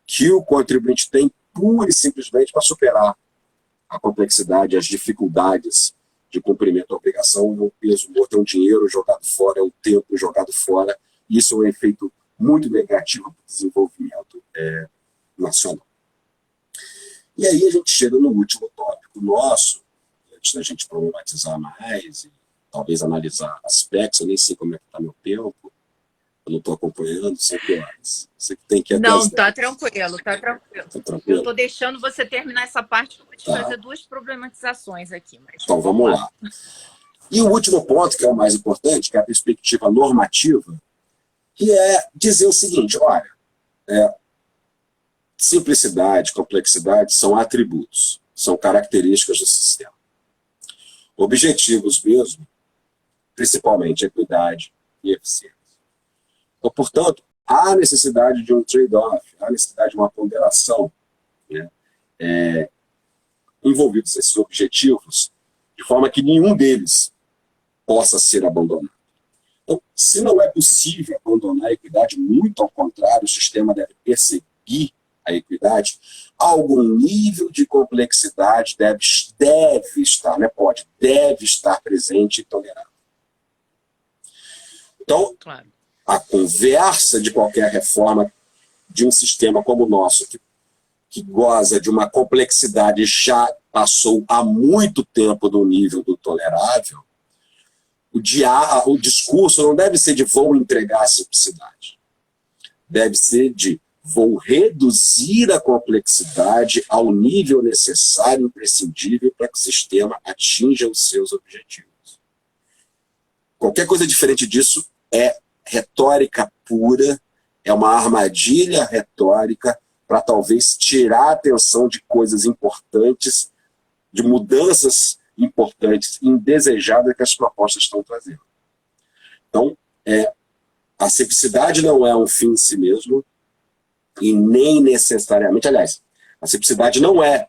que o contribuinte tem pura e simplesmente para superar a complexidade, as dificuldades de cumprimento da obrigação. O peso morto é um dinheiro jogado fora, é um tempo jogado fora. Isso é um efeito muito negativo para o desenvolvimento nacional. E aí a gente chega no último tópico nosso, antes da gente problematizar mais e talvez analisar aspectos. Eu nem sei como é que está meu tempo. Eu não estou acompanhando, 5 horas. Você que tem que ir até Não, tá tranquilo, tá tranquilo. Tá tranquilo? Eu estou deixando você terminar essa parte, eu vou te Tá. fazer 2 problematizações aqui. Mas Então vamos lá. E o último ponto, que é o mais importante, que é a perspectiva normativa, que é dizer o seguinte: olha, simplicidade, complexidade são atributos, são características do sistema. Objetivos mesmo, principalmente equidade e eficiência. Então, portanto, há necessidade de um trade-off, há necessidade de uma ponderação, né, envolvidos esses objetivos, de forma que nenhum deles possa ser abandonado. Então, se não é possível abandonar a equidade, muito ao contrário, o sistema deve perseguir a equidade, algum nível de complexidade deve estar, não é pode, deve estar presente e tolerado. Então, claro, a conversa de qualquer reforma de um sistema como o nosso, que goza de uma complexidade, já passou há muito tempo do nível do tolerável, o discurso não deve ser de vou entregar a simplicidade. Deve ser de vou reduzir a complexidade ao nível necessário e imprescindível para que o sistema atinja os seus objetivos. Qualquer coisa diferente disso é retórica pura, é uma armadilha retórica para talvez tirar a atenção de coisas importantes, de mudanças importantes, indesejadas que as propostas estão trazendo. Então, a simplicidade não é um fim em si mesmo, e nem necessariamente, aliás, a simplicidade não é,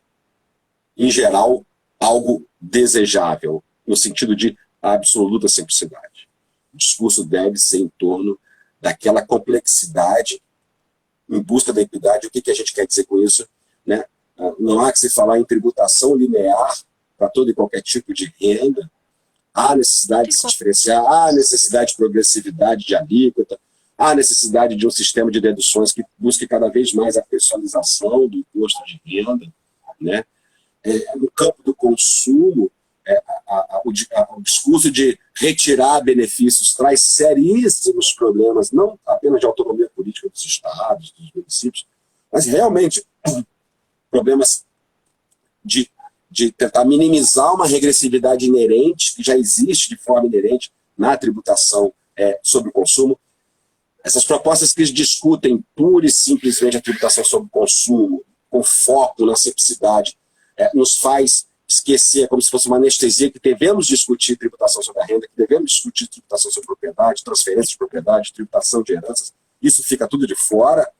em geral, algo desejável, no sentido de absoluta simplicidade. O discurso deve ser em torno daquela complexidade em busca da equidade. O que a gente quer dizer com isso? Né? Não há que se falar em tributação linear para todo e qualquer tipo de renda. Há necessidade de se diferenciar, há necessidade de progressividade de alíquota, há necessidade de um sistema de deduções que busque cada vez mais a personalização do imposto de renda. Né? No campo do consumo, o discurso de retirar benefícios traz seríssimos problemas, não apenas de autonomia política dos estados, dos municípios, mas realmente problemas de tentar minimizar uma regressividade inerente, que já existe de forma inerente na tributação sobre o consumo. Essas propostas que discutem pura e simplesmente a tributação sobre o consumo, com foco na simplicidade, nos faz esquecer, como se fosse uma anestesia, que devemos discutir tributação sobre a renda, que devemos discutir tributação sobre propriedade, transferência de propriedade, tributação de heranças. Isso fica tudo de fora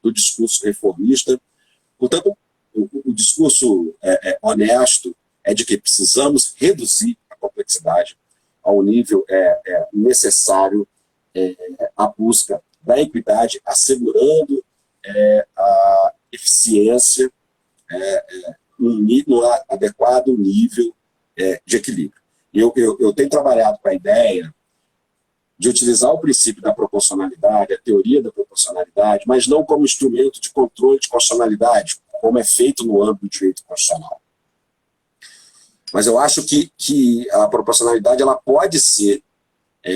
do discurso reformista. Portanto, o discurso honesto é de que precisamos reduzir a complexidade ao nível necessário à busca da equidade, assegurando a eficiência no adequado nível de equilíbrio. Eu tenho trabalhado com a ideia de utilizar o princípio da proporcionalidade, a teoria da proporcionalidade, mas não como instrumento de controle de constitucionalidade, como é feito no âmbito do direito constitucional. Mas eu acho que a proporcionalidade ela pode ser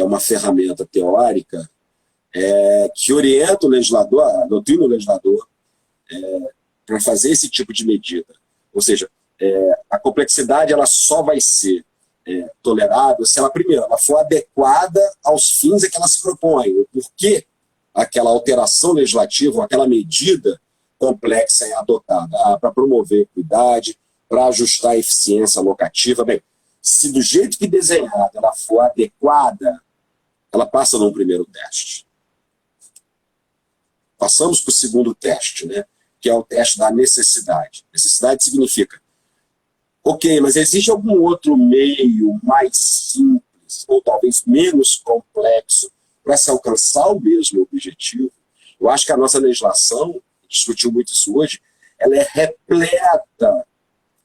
uma ferramenta teórica que orienta o legislador, a doutrina do legislador, para fazer esse tipo de medida. Ou seja, a complexidade ela só vai ser tolerável se ela, primeiro, ela for adequada aos fins a que ela se propõe. O porquê aquela alteração legislativa, ou aquela medida complexa é adotada para promover equidade, para ajustar a eficiência locativa. Bem, se do jeito que desenhada ela for adequada, ela passa num primeiro teste. Passamos para o segundo teste, né, que é o teste da necessidade. Necessidade significa, ok, mas existe algum outro meio mais simples, ou talvez menos complexo, para se alcançar o mesmo objetivo? Eu acho que a nossa legislação, discutiu muito isso hoje, ela é repleta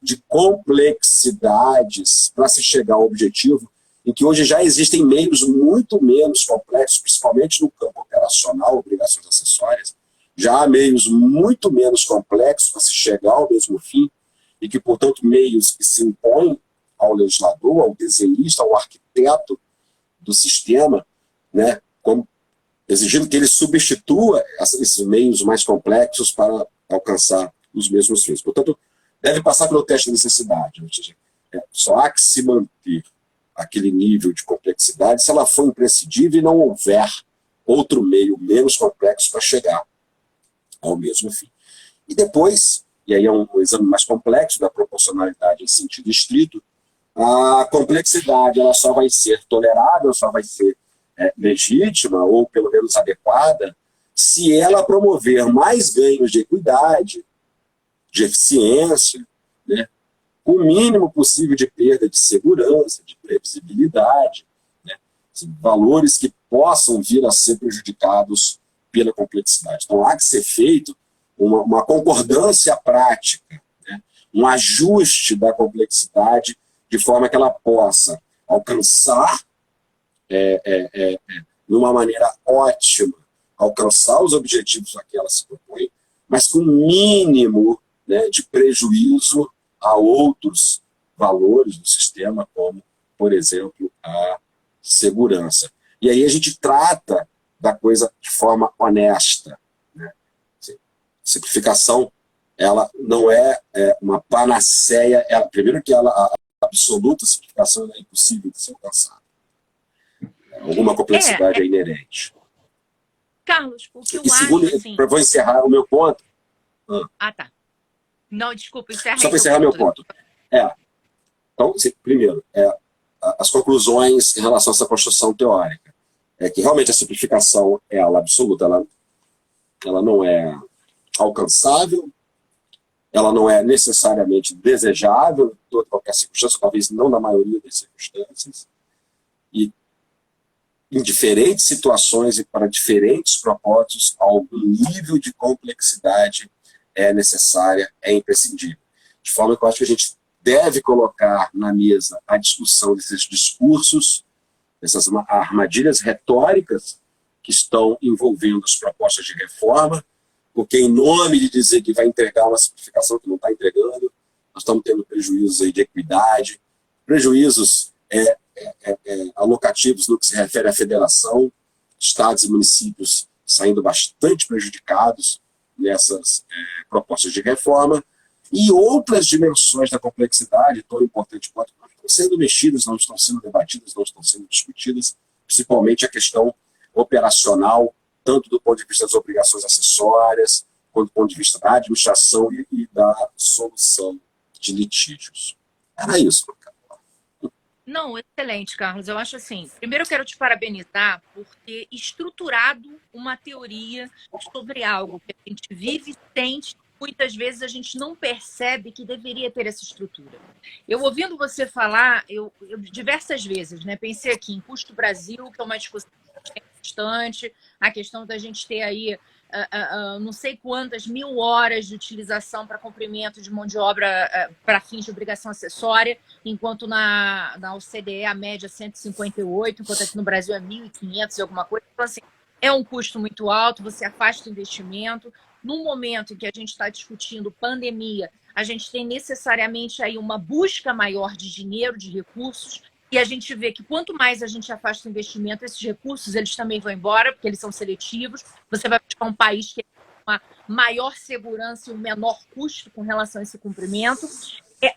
de complexidades para se chegar ao objetivo, em que hoje já existem meios muito menos complexos, principalmente no campo operacional, obrigações acessórias, já há meios muito menos complexos para se chegar ao mesmo fim, e que, portanto, meios que se impõem ao legislador, ao desenhista, ao arquiteto do sistema, né, como exigindo que ele substitua esses meios mais complexos para alcançar os mesmos fins. Portanto, deve passar pelo teste de necessidade, ou seja, só há que se manter aquele nível de complexidade se ela for imprescindível e não houver outro meio menos complexo para chegar ao mesmo fim. E depois, e aí é um exame mais complexo da proporcionalidade em sentido estrito, a complexidade ela só vai ser tolerável, só vai ser legítima ou pelo menos adequada se ela promover mais ganhos de equidade, de eficiência, né, com o mínimo possível de perda de segurança, de previsibilidade, né, valores que possam vir a ser prejudicados pela complexidade. Então há que ser feito uma concordância prática, né, um ajuste da complexidade de forma que ela possa alcançar de uma maneira ótima, alcançar os objetivos a que ela se propõe, mas com mínimo, né, de prejuízo a outros valores do sistema, como, por exemplo, a segurança. E aí a gente trata da coisa de forma honesta. Né? Simplificação, ela não é uma panaceia, primeiro que a absoluta simplificação é impossível de ser alcançada. Alguma complexidade é inerente. Carlos, o que eu segundo, acho, assim... vou encerrar o meu ponto. Tá. Não, desculpa, encerra aí. Só para encerrar meu ponto. Então, primeiro, as conclusões em relação a essa construção teórica. É que realmente a simplificação, ela absoluta, ela não é alcançável, ela não é necessariamente desejável em toda qualquer circunstância, talvez não na maioria das circunstâncias, e em diferentes situações e para diferentes propósitos, algum nível de complexidade é necessária, é imprescindível. De forma que eu acho que a gente deve colocar na mesa a discussão desses discursos, dessas armadilhas retóricas que estão envolvendo as propostas de reforma, porque em nome de dizer que vai entregar uma simplificação que não está entregando, nós estamos tendo prejuízos aí de equidade, prejuízos alocativos no que se refere à federação, estados e municípios saindo bastante prejudicados nessas propostas de reforma, e outras dimensões da complexidade, tão importante quanto, não estão sendo mexidas, não estão sendo debatidas, não estão sendo discutidas, principalmente a questão operacional, tanto do ponto de vista das obrigações acessórias, quanto do ponto de vista da administração e da solução de litígios. Era isso. Não, excelente, Carlos. Eu acho assim, primeiro eu quero te parabenizar por ter estruturado uma teoria sobre algo que a gente vive e sente. Muitas vezes a gente não percebe que deveria ter essa estrutura. Eu ouvindo você falar, eu diversas vezes, né, pensei aqui em custo Brasil, que é uma discussão constante, a questão da gente ter aí não sei quantas mil horas de utilização para cumprimento de mão de obra para fins de obrigação acessória, enquanto na OCDE a média é 158, enquanto aqui no Brasil é 1.500 e alguma coisa. Então, assim, é um custo muito alto, você afasta o investimento. No momento em que a gente está discutindo pandemia, a gente tem necessariamente aí uma busca maior de dinheiro, de recursos, e a gente vê que quanto mais a gente afasta o investimento, esses recursos eles também vão embora, porque eles são seletivos. Você vai buscar um país que tem uma maior segurança e um menor custo com relação a esse cumprimento.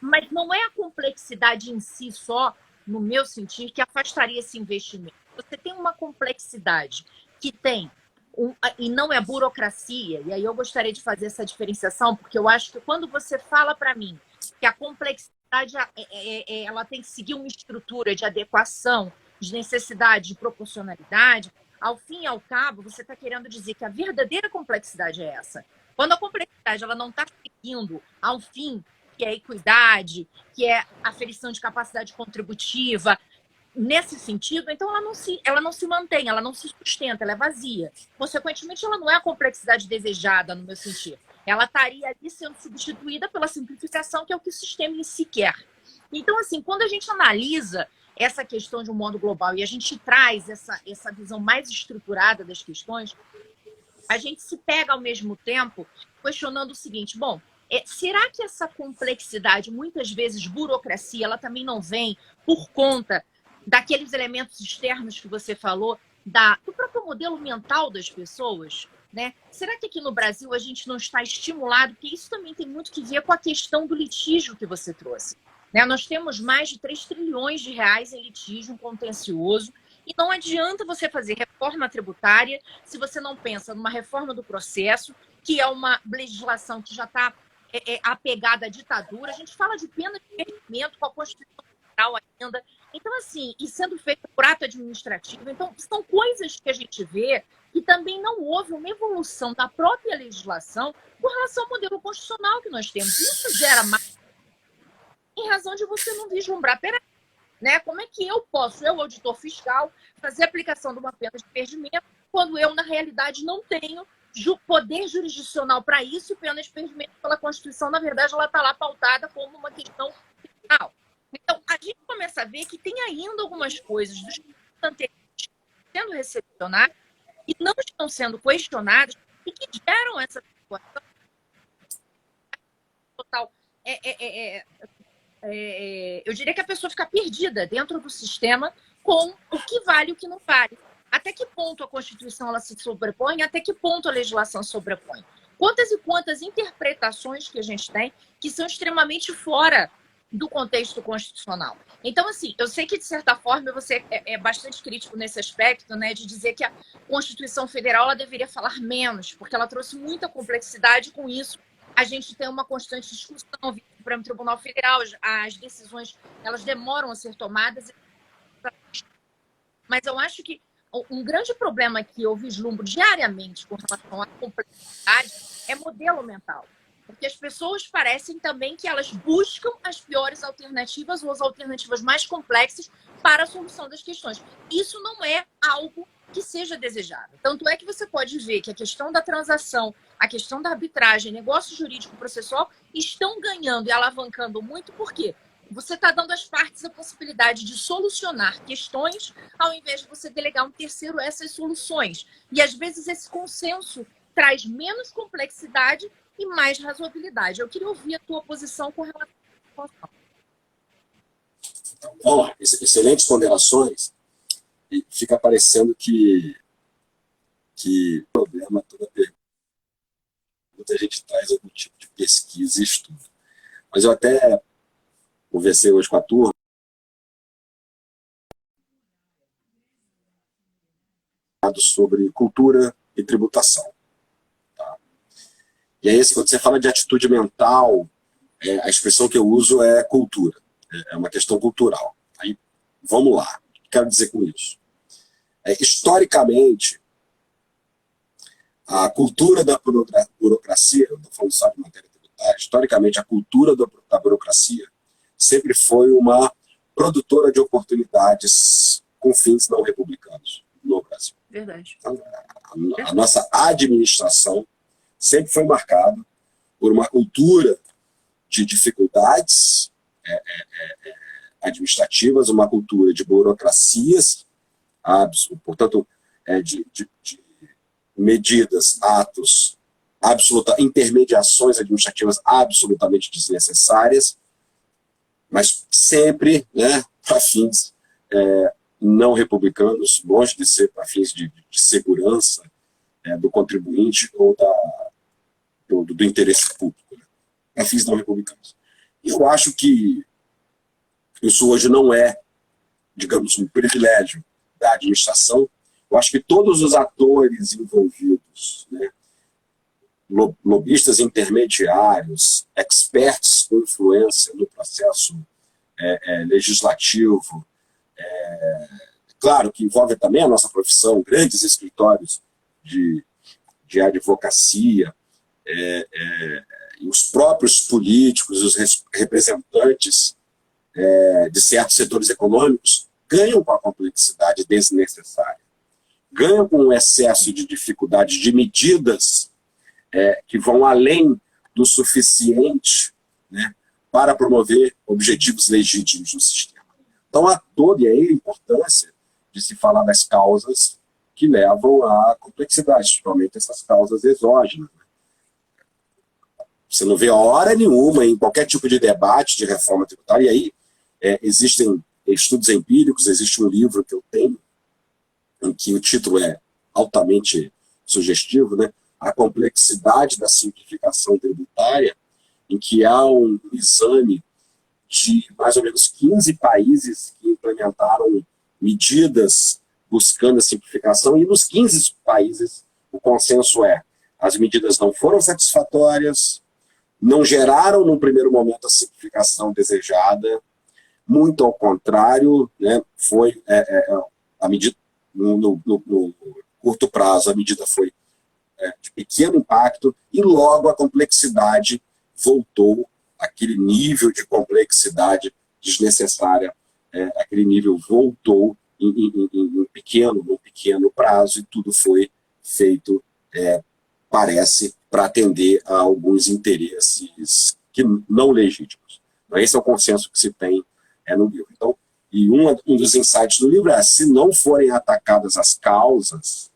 Mas não é a complexidade em si só, no meu sentir, que afastaria esse investimento. Você tem uma complexidade que tem, e não é burocracia, e aí eu gostaria de fazer essa diferenciação, porque eu acho que quando você fala para mim que a complexidade ela tem que seguir uma estrutura de adequação, de necessidade, de proporcionalidade, ao fim e ao cabo, você está querendo dizer que a verdadeira complexidade é essa. Quando a complexidade ela não está seguindo ao fim, que é a equidade, que é a aferição de capacidade contributiva, nesse sentido, então ela não se mantém, ela não se sustenta, ela é vazia. Consequentemente, ela não é a complexidade desejada, no meu sentido. Ela estaria ali sendo substituída pela simplificação, que é o que o sistema em si quer. Então, assim, quando a gente analisa essa questão de um modo global e a gente traz essa visão mais estruturada das questões, a gente se pega ao mesmo tempo questionando o seguinte, bom, será que essa complexidade, muitas vezes burocracia, ela também não vem por conta daqueles elementos externos que você falou, do próprio modelo mental das pessoas? Né? Será que aqui no Brasil a gente não está estimulado? Porque isso também tem muito que ver com a questão do litígio que você trouxe. Né? Nós temos mais de 3 trilhões de reais em litígio contencioso, e não adianta você fazer reforma tributária se você não pensa numa reforma do processo, que é uma legislação que já está apegada à ditadura. A gente fala de pena de perdimento com a Constituição Federal ainda. Então, assim, e sendo feito por ato administrativo. Então, são coisas que a gente vê que também não houve uma evolução da própria legislação com relação ao modelo constitucional que nós temos. Isso gera mais em razão de você não vislumbrar. Peraí, né? Como é que eu posso, eu, auditor fiscal, fazer a aplicação de uma pena de perdimento quando eu, na realidade, não tenho poder jurisdicional para isso e pena de perdimento pela Constituição, na verdade, ela está lá pautada como uma questão fiscal. Então, a gente começa a ver que tem ainda algumas coisas dos anteriores sendo recepcionadas e não estão sendo questionadas e que geram essa situação total. Eu diria que a pessoa fica perdida dentro do sistema com o que vale e o que não vale. Até que ponto a Constituição ela se sobrepõe, até que ponto a legislação sobrepõe. Quantas e quantas interpretações que a gente tem que são extremamente fora do contexto constitucional. Então, assim, eu sei que, de certa forma, você é bastante crítico nesse aspecto, né, de dizer que a Constituição Federal ela deveria falar menos, porque ela trouxe muita complexidade com isso. A gente tem uma constante discussão no Supremo Tribunal Federal, as decisões elas demoram a ser tomadas. Mas eu acho que um grande problema que eu vislumbro diariamente com relação à complexidade é modelo mental. Porque as pessoas parecem também que elas buscam as piores alternativas ou as alternativas mais complexas para a solução das questões. Isso não é algo que seja desejável. Tanto é que você pode ver que a questão da transação, a questão da arbitragem, negócio jurídico processual estão ganhando e alavancando muito, por quê? Você está dando às partes a possibilidade de solucionar questões ao invés de você delegar um terceiro essas soluções. E, às vezes, esse consenso traz menos complexidade e mais razoabilidade. Eu queria ouvir a tua posição com relação à situação. Bom, excelentes ponderações. E fica parecendo que o problema toda pergunta a gente traz algum tipo de pesquisa e estudo. Mas eu até conversei hoje com a turma sobre cultura e tributação. Tá? E aí, quando você fala de atitude mental, a expressão que eu uso é cultura. É uma questão cultural. Aí, vamos lá. O que quero dizer com isso? Historicamente, a cultura da burocracia, eu estou falando só de matéria tributária, historicamente, a cultura da burocracia sempre foi uma produtora de oportunidades com fins não republicanos no Brasil. Verdade. Então, a nossa administração sempre foi marcada por uma cultura de dificuldades administrativas, uma cultura de burocracias, portanto, de medidas, atos, intermediações administrativas absolutamente desnecessárias, mas sempre, né, para fins não republicanos, longe de ser para fins de segurança do contribuinte ou do interesse público, né, para fins não republicanos. E eu acho que isso hoje não é, digamos, um privilégio da administração. Eu acho que todos os atores envolvidos, né, lobistas intermediários, experts com influência no processo legislativo, claro que envolve também a nossa profissão, grandes escritórios de advocacia, e os próprios políticos, os representantes de certos setores econômicos, ganham com a complexidade desnecessária, ganham com o excesso de dificuldades de medidas que vão além do suficiente, né, para promover objetivos legítimos no sistema. Então, há toda e aí a importância de se falar das causas que levam à complexidade, principalmente essas causas exógenas. Você não vê hora nenhuma em qualquer tipo de debate de reforma tributária, e aí existem estudos empíricos, existe um livro que eu tenho, em que o título é altamente sugestivo, né? A complexidade da simplificação tributária, em que há um exame de mais ou menos 15 países que implementaram medidas buscando a simplificação, e nos 15 países o consenso as medidas não foram satisfatórias, não geraram no primeiro momento a simplificação desejada, muito ao contrário, né, foi a medida no curto prazo, a medida foi de pequeno impacto, e logo a complexidade voltou, aquele nível de complexidade desnecessária, aquele nível voltou num pequeno prazo, e tudo foi feito, parece, para atender a alguns interesses que não legítimos. Então, esse é o consenso que se tem no livro. Então, e um dos insights do livro se não forem atacadas as causas,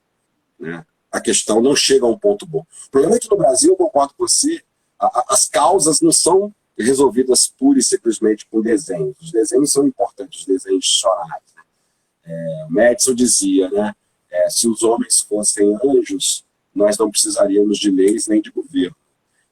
né, a questão não chega a um ponto bom. O problema é que no Brasil, eu concordo com você, as causas não são resolvidas pura e simplesmente com desenhos. Os desenhos são importantes, os desenhos institucionais. Né? Madison dizia, né, se os homens fossem anjos, nós não precisaríamos de leis nem de governo.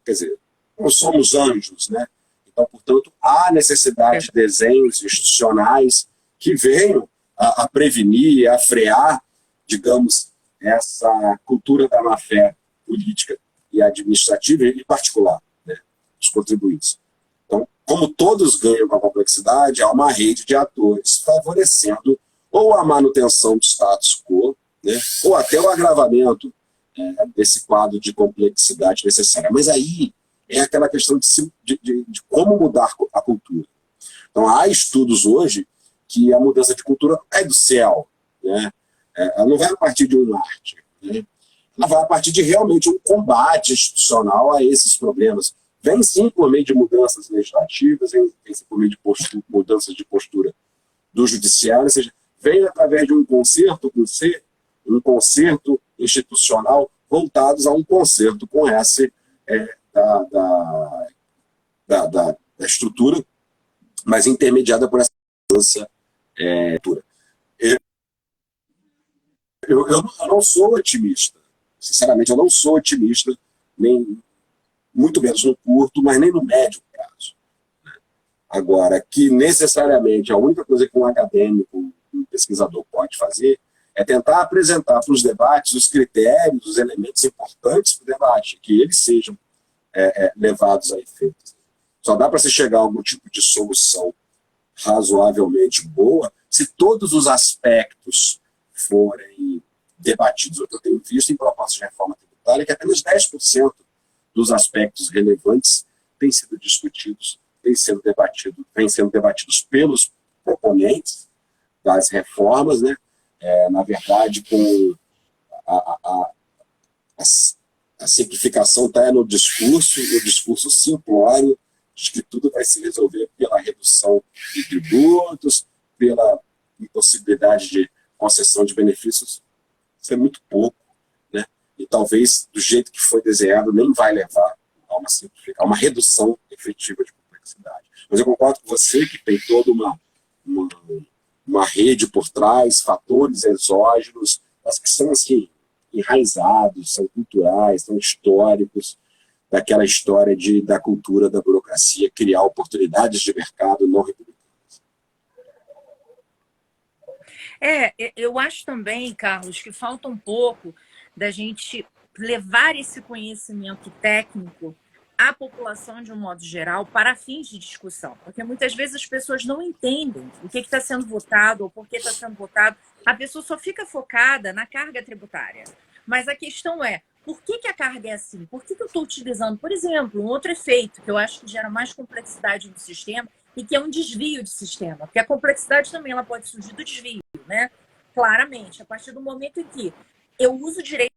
Quer dizer, nós somos anjos, né? Então, portanto, há necessidade de desenhos institucionais que venham a prevenir, a frear, digamos, essa cultura da má-fé política e administrativa, e particular, né, dos contribuintes. Então, como todos ganham com a complexidade, há uma rede de atores favorecendo ou a manutenção do status quo, né, ou até o agravamento desse quadro de complexidade necessária. Mas aí é aquela questão de como mudar a cultura. Então, há estudos hoje que a mudança de cultura é do céu, né? Ela não vai a partir de um Marte, né? Ela vai a partir de realmente um combate institucional a esses problemas. Vem sim por meio de mudanças legislativas, vem sim por meio de mudanças de postura do judiciário, ou seja, vem através de um concerto com C, um concerto institucional voltados a um concerto com S da estrutura, mas intermediada por essa mudança cultura. Eu não sou otimista. Sinceramente, eu não sou otimista, nem muito menos no curto, mas nem no médio prazo. Agora, que necessariamente a única coisa que um acadêmico, um pesquisador pode fazer é tentar apresentar para os debates os critérios, os elementos importantes para o debate, que eles sejam levados a efeito. Só dá para se chegar a algum tipo de solução razoavelmente boa, se todos os aspectos forem debatidos. Eu tenho visto em propostas de reforma tributária que apenas 10% dos aspectos relevantes têm sido discutidos, têm sendo debatidos pelos proponentes das reformas, né? Na verdade, com a, a simplificação está no discurso, o discurso simplório de que tudo vai se resolver pela redução de tributos, pela impossibilidade de concessão de benefícios. Isso é muito pouco, né? E talvez, do jeito que foi desenhado, nem vai levar a uma redução efetiva de complexidade. Mas eu concordo com você que tem toda uma rede por trás, fatores exógenos, mas que são assim, enraizados, são culturais, são históricos, daquela história da cultura da burocracia criar oportunidades de mercado não republicanas. Eu acho também, Carlos, que falta um pouco da gente levar esse conhecimento técnico à população de um modo geral para fins de discussão. Porque muitas vezes as pessoas não entendem o que está sendo votado ou por que está sendo votado. A pessoa só fica focada na carga tributária. Mas a questão é, por que a carga é assim? Por que eu estou utilizando, por exemplo, um outro efeito que eu acho que gera mais complexidade no sistema e que é um desvio de sistema? Porque a complexidade também ela pode surgir do desvio, né? Claramente, a partir do momento em que eu uso direito.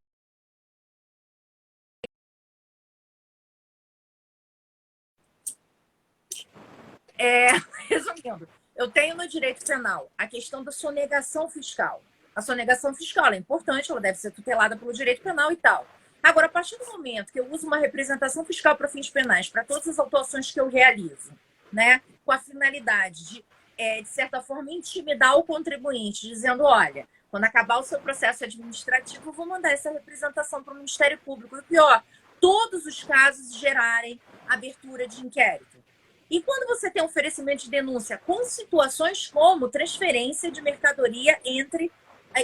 Resumindo, eu tenho no direito penal a questão da sonegação fiscal. A sonegação fiscal é importante, ela deve ser tutelada pelo direito penal e tal. Agora, a partir do momento que eu uso uma representação fiscal para fins penais, para todas as autuações que eu realizo, né, com a finalidade de certa forma, intimidar o contribuinte, dizendo, olha, quando acabar o seu processo administrativo, eu vou mandar essa representação para o Ministério Público. E pior, todos os casos gerarem abertura de inquérito. E quando você tem oferecimento de denúncia com situações como transferência de mercadoria entre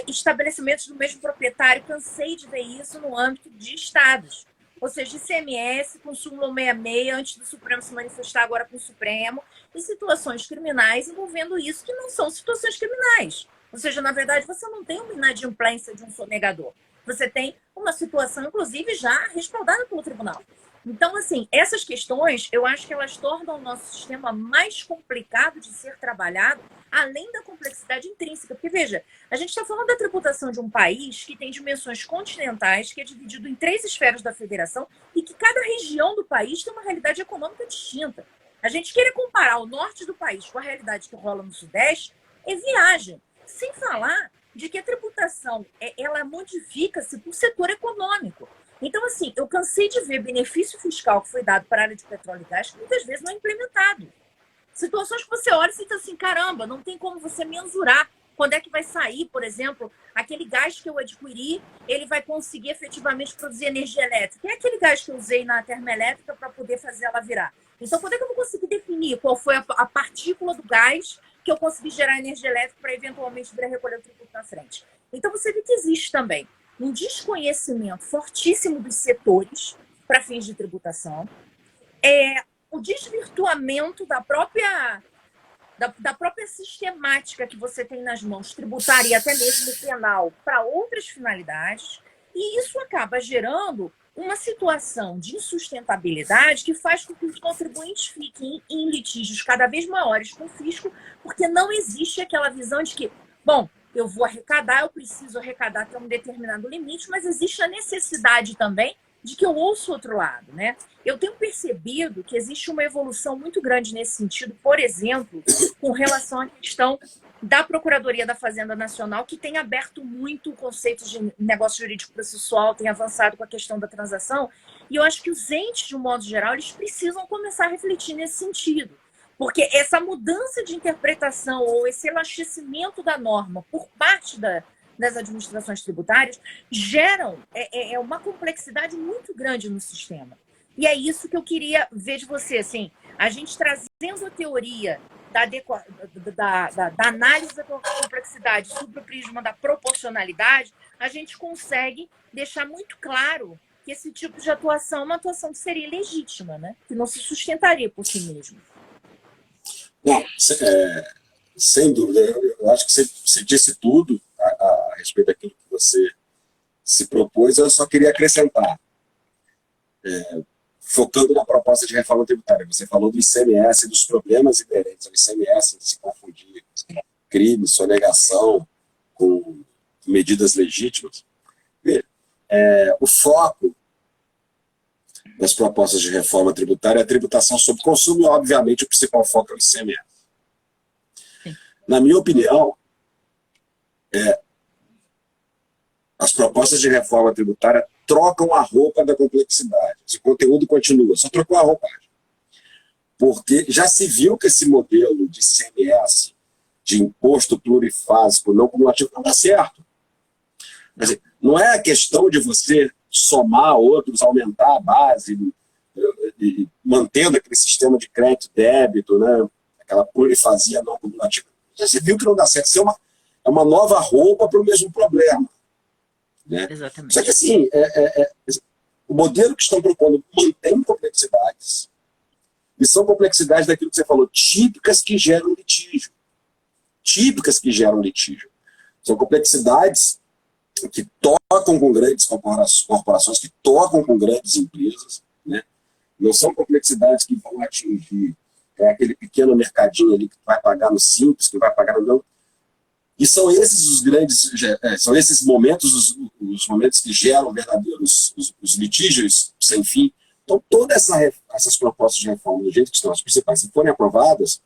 estabelecimentos do mesmo proprietário, cansei de ver isso no âmbito de estados. Ou seja, ICMS com súmula 66, antes do Supremo se manifestar agora com o Supremo, e situações criminais envolvendo isso, que não são situações criminais. Ou seja, na verdade, você não tem uma inadimplência de um sonegador. Você tem uma situação, inclusive, já respaldada pelo tribunal. Então, assim, essas questões, eu acho que elas tornam o nosso sistema mais complicado de ser trabalhado, além da complexidade intrínseca. Porque, veja, a gente está falando da tributação de um país que tem dimensões continentais, que é dividido em 3 esferas da federação e que cada região do país tem uma realidade econômica distinta. A gente querer comparar o norte do país com a realidade que rola no sudeste é viagem. Sem falar de que a tributação ela modifica-se por setor econômico. Então, assim, eu cansei de ver benefício fiscal que foi dado para a área de petróleo e gás que muitas vezes não é implementado. Situações que você olha e diz assim, caramba, não tem como você mensurar quando é que vai sair, por exemplo, aquele gás que eu adquiri, ele vai conseguir efetivamente produzir energia elétrica. É aquele gás que eu usei na termoelétrica para poder fazer ela virar. Então, quando é que eu vou conseguir definir qual foi a partícula do gás que eu consegui gerar energia elétrica para eventualmente vir a recolher o tributo na frente? Então, você vê que existe também um desconhecimento fortíssimo dos setores para fins de tributação, o desvirtuamento da própria sistemática que você tem nas mãos, tributária e até mesmo penal, para outras finalidades, e isso acaba gerando uma situação de insustentabilidade que faz com que os contribuintes fiquem em litígios cada vez maiores com o fisco, porque não existe aquela visão de que, bom, eu vou arrecadar, eu preciso arrecadar até um determinado limite, mas existe a necessidade também de que eu ouço o outro lado, né? Eu tenho percebido que existe uma evolução muito grande nesse sentido, por exemplo, com relação à questão da Procuradoria da Fazenda Nacional, que tem aberto muito o conceito de negócio jurídico processual, tem avançado com a questão da transação, e eu acho que os entes, de um modo geral, eles precisam começar a refletir nesse sentido. Porque essa mudança de interpretação ou esse elastecimento da norma por parte das administrações tributárias geram uma complexidade muito grande no sistema. E é isso que eu queria ver de você, assim, a gente trazendo a teoria da análise da complexidade sob o prisma da proporcionalidade, a gente consegue deixar muito claro que esse tipo de atuação é uma atuação que seria ilegítima, né? Que não se sustentaria por si mesmo. Não, sem dúvida, eu acho que você disse tudo a respeito daquilo que você se propôs. Eu só queria acrescentar, focando na proposta de reforma tributária. Você falou do ICMS, dos problemas inerentes ao ICMS, de se confundir crime, sonegação com medidas legítimas. O foco das propostas de reforma tributária é a tributação sobre consumo e, obviamente, o principal foco é o ICMS. Na minha opinião, as propostas de reforma tributária trocam a roupa da complexidade. O conteúdo continua, só trocou a roupagem. Porque já se viu que esse modelo de ICMS, de imposto plurifásico não cumulativo, não dá certo. Quer dizer, não é a questão de você somar outros, aumentar a base, mantendo aquele sistema de crédito e débito, né? Aquela plurifasia não cumulativa. Já se viu que não dá certo. Isso é uma nova roupa para o mesmo problema. Né? Exatamente. Só que assim, o modelo que estão propondo mantém complexidades, e são complexidades daquilo que você falou, típicas que geram litígio. Típicas que geram litígio. São complexidades que tocam com grandes corporações, que tocam com grandes empresas, né? Não são complexidades que vão atingir aquele pequeno mercadinho ali que vai pagar no simples, que vai pagar no não. E são esses os grandes, são esses momentos, os momentos que geram verdadeiros os litígios sem fim. Então, todas essas propostas de reforma, do jeito que estão as principais, se forem aprovadas,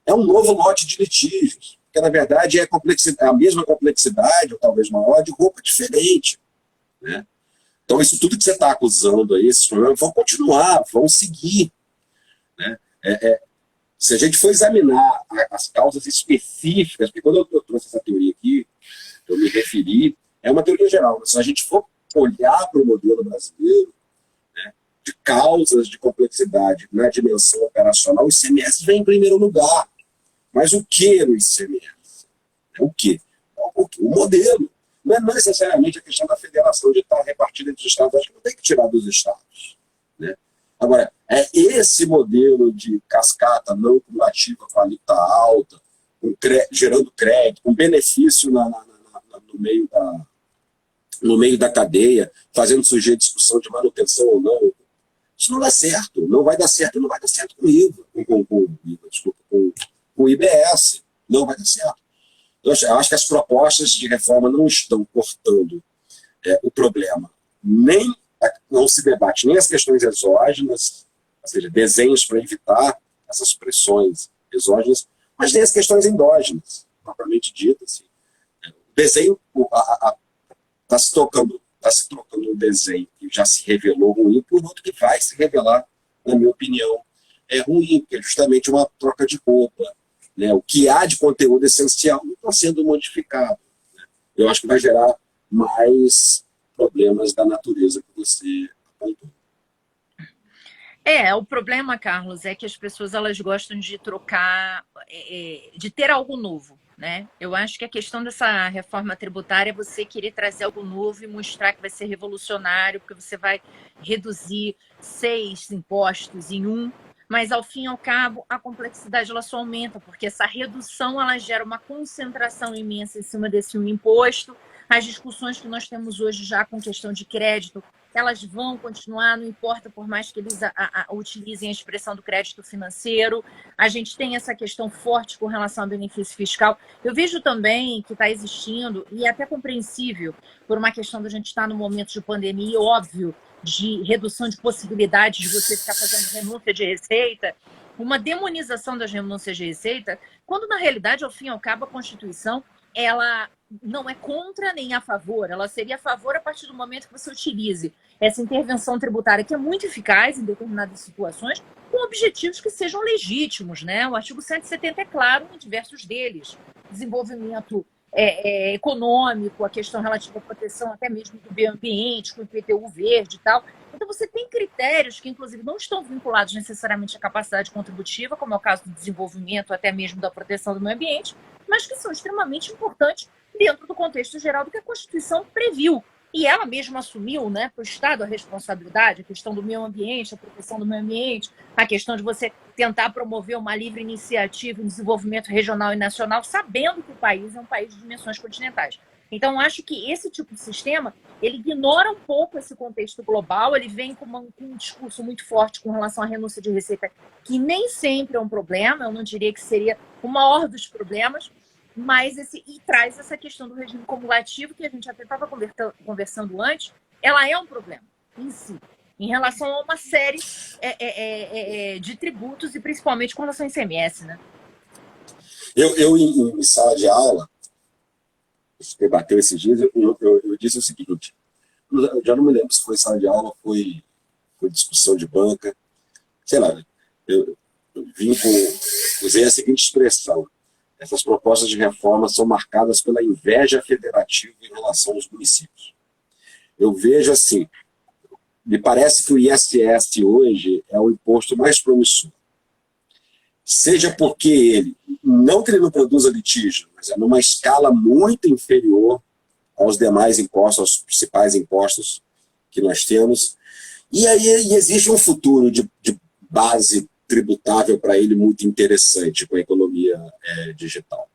é um novo lote de litígios, que na verdade é a mesma complexidade, ou talvez maior, de roupa diferente. Né? Então, isso tudo que você está acusando aí, esses problemas vão continuar, vão seguir. Né? Se a gente for examinar as causas específicas, porque quando eu trouxe essa teoria aqui, eu me referi, é uma teoria geral, mas se a gente for olhar para o modelo brasileiro, né, de causas de complexidade na dimensão operacional, o ICMS vem em primeiro lugar. Mas o que no ICMS? O que? O modelo. Não é necessariamente a questão da federação de estar repartida entre os estados, acho que não tem que tirar dos estados. Né? Agora, é esse modelo de cascata não cumulativa com alíquota alta, gerando crédito, com benefício no meio da cadeia, fazendo sujeito de discussão de manutenção ou não. Isso não dá certo. Não vai dar certo. Não vai dar certo com o IVA. Com o IBS. Não vai dar certo. Eu acho que as propostas de reforma não estão cortando o problema. Não se debate nem as questões exógenas, ou seja, desenhos para evitar essas pressões exógenas, mas nem as questões endógenas, propriamente ditas. Assim. O desenho está se trocando um desenho que já se revelou ruim por outro que vai se revelar, na minha opinião, ruim, porque é justamente uma troca de roupa. Né? O que há de conteúdo essencial não está sendo modificado. Né? Eu acho que vai gerar mais problemas da natureza que você apontou. O problema, Carlos, é que as pessoas elas gostam de trocar, de ter algo novo. Né? Eu acho que a questão dessa reforma tributária é você querer trazer algo novo e mostrar que vai ser revolucionário, porque você vai reduzir 6 impostos em um, mas ao fim e ao cabo a complexidade ela só aumenta, porque essa redução ela gera uma concentração imensa em cima desse um imposto. As discussões que nós temos hoje já com questão de crédito, elas vão continuar, não importa por mais que eles utilizem a expressão do crédito financeiro. A gente tem essa questão forte com relação ao benefício fiscal. Eu vejo também que está existindo, e é até compreensível, por uma questão de a gente estar no momento de pandemia, óbvio, de redução de possibilidades de você ficar fazendo renúncia de receita, uma demonização das renúncias de receita, quando na realidade, ao fim e ao cabo, a Constituição ela não é contra nem a favor, ela seria a favor a partir do momento que você utilize essa intervenção tributária, que é muito eficaz em determinadas situações, com objetivos que sejam legítimos. Né? O artigo 170 é claro em diversos deles. Desenvolvimento econômico, a questão relativa à proteção até mesmo do meio ambiente, com o IPTU verde e tal. Então, você tem critérios que, inclusive, não estão vinculados necessariamente à capacidade contributiva, como é o caso do desenvolvimento, até mesmo da proteção do meio ambiente, mas que são extremamente importantes dentro do contexto geral do que a Constituição previu. E ela mesma assumiu, né, para o Estado a responsabilidade, a questão do meio ambiente, a proteção do meio ambiente, a questão de você tentar promover uma livre iniciativa em desenvolvimento regional e nacional, sabendo que o país é um país de dimensões continentais. Então, acho que esse tipo de sistema, ele ignora um pouco esse contexto global, ele vem com um discurso muito forte com relação à renúncia de receita, que nem sempre é um problema, eu não diria que seria o maior dos problemas, mas e traz essa questão do regime cumulativo, que a gente até estava conversando antes, ela é um problema em si, em relação a uma série de tributos e principalmente com relação ao ICMS, né? Eu em sala de aula, a gente debateu esses dias, eu disse o seguinte, eu já não me lembro se foi sala de aula, foi discussão de banca, sei lá, eu usei a seguinte expressão: essas propostas de reforma são marcadas pela inveja federativa em relação aos municípios. Eu vejo assim, me parece que o ISS hoje é o imposto mais promissor. Seja porque ele, não que ele não produza litígio, mas é numa escala muito inferior aos demais impostos, aos principais impostos que nós temos. E aí existe um futuro de base tributável para ele muito interessante com a economia digital.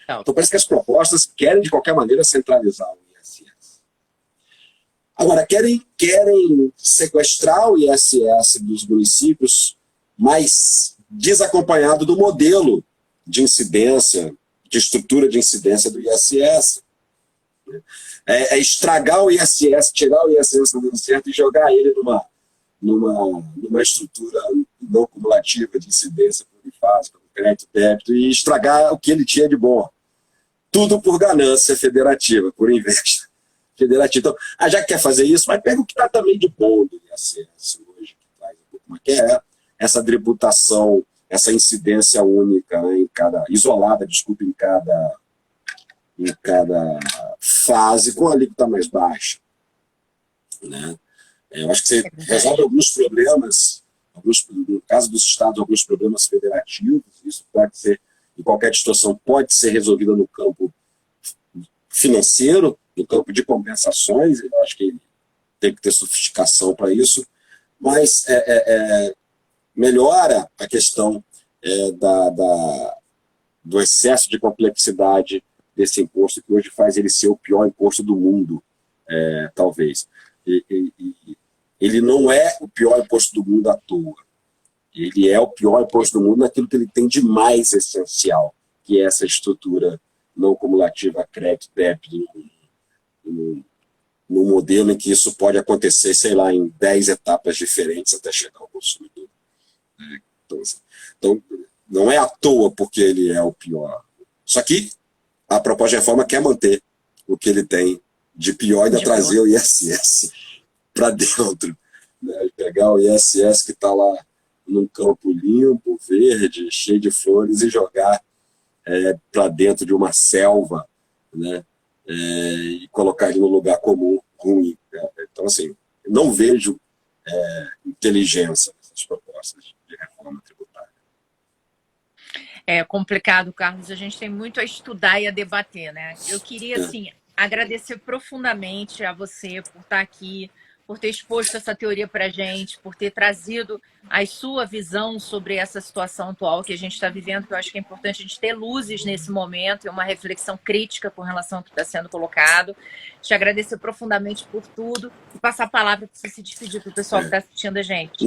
Então parece que as propostas querem de qualquer maneira centralizar o ISS. Agora, querem sequestrar o ISS dos municípios, mas desacompanhado do modelo de incidência, de estrutura de incidência do ISS. Estragar o ISS, tirar o ISS no certo e jogar ele numa estrutura não cumulativa de incidência plurifásica, crédito, débito, e estragar o que ele tinha de bom. Tudo por ganância federativa, por inveja federativa. Então, já que quer fazer isso, mas pega o que está também de bom do ISS hoje, que traz um pouco mais, que é essa tributação, essa incidência única, né, isolada, desculpa, em cada fase, com a alíquota mais baixa. Né? Eu acho que você resolve alguns problemas, no caso dos estados, alguns problemas federativos. Isso pode ser, em qualquer distorção, pode ser resolvido no campo financeiro, no campo de compensações. Eu acho que tem que ter sofisticação para isso, mas melhora a questão do excesso de complexidade desse imposto, que hoje faz ele ser o pior imposto do mundo, talvez. Ele não é o pior imposto do mundo à toa. Ele é o pior imposto do mundo naquilo que ele tem de mais essencial, que é essa estrutura não cumulativa, crédito, débito, no modelo em que isso pode acontecer, sei lá, em 10 etapas diferentes até chegar ao consumidor. Então, não é à toa porque ele é o pior. Só que a proposta de reforma quer manter o que ele tem de pior e ainda trazer o ISS para dentro. Né? Pegar o ISS que está lá num campo limpo, verde, cheio de flores, e jogar para dentro de uma selva, né? E colocar ele no lugar comum, ruim. Né? Então, assim, eu não vejo inteligência nessas propostas de reforma tributária. É complicado, Carlos. A gente tem muito a estudar e a debater, né? Eu queria, assim, agradecer profundamente a você por estar aqui, por ter exposto essa teoria para a gente, por ter trazido a sua visão sobre essa situação atual que a gente está vivendo, que eu acho que é importante a gente ter luzes nesse momento e uma reflexão crítica com relação ao que está sendo colocado. Te agradecer profundamente por tudo e passar a palavra para você se despedir para o pessoal que está assistindo a gente.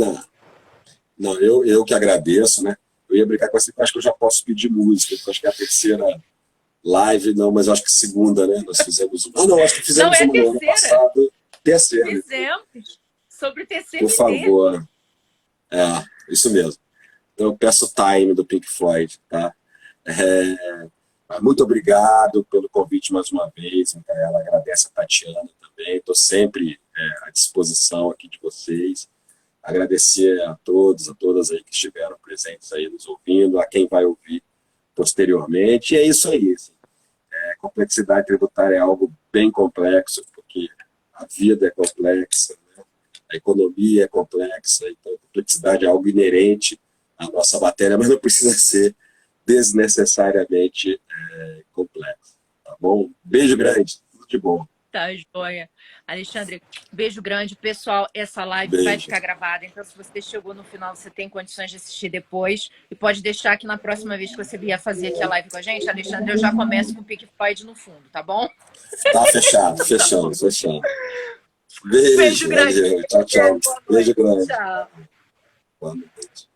Não, eu que agradeço, né? Eu ia brincar com você, acho que eu já posso pedir música, porque acho que é a terceira live, não, mas acho que segunda, né? Nós fizemos uma. Não, acho que fizemos uma no ano passado. Terceira. Fizemos sobre TCMD. Por favor. Isso mesmo. Então eu peço o time do Pink Floyd, tá? Muito obrigado pelo convite mais uma vez, Micaela. Agradece a Tatiana também. Estou sempre à disposição aqui de vocês. Agradecer a todos, a todas aí que estiveram presentes aí nos ouvindo, a quem vai ouvir posteriormente. E é isso aí. Assim. Complexidade tributária é algo bem complexo, porque a vida é complexa, né? A economia é complexa, então a complexidade é algo inerente à nossa matéria, mas não precisa ser desnecessariamente complexo. Tá bom? Beijo grande, tudo de bom. Tá, joia. Alexandre, beijo grande. Pessoal, essa live vai Beijo. ficar gravada, então se você chegou no final, você tem condições de assistir depois. E pode deixar que na próxima vez que você vier fazer aqui a live com a gente, Alexandre, eu já começo com o Pink Floyd no fundo, tá bom? Tá fechado, fechando, fechando. Beijo Beijo, grande. valeu. Tchau, tchau. Boa Beijo noite. grande. Tchau. Boa noite.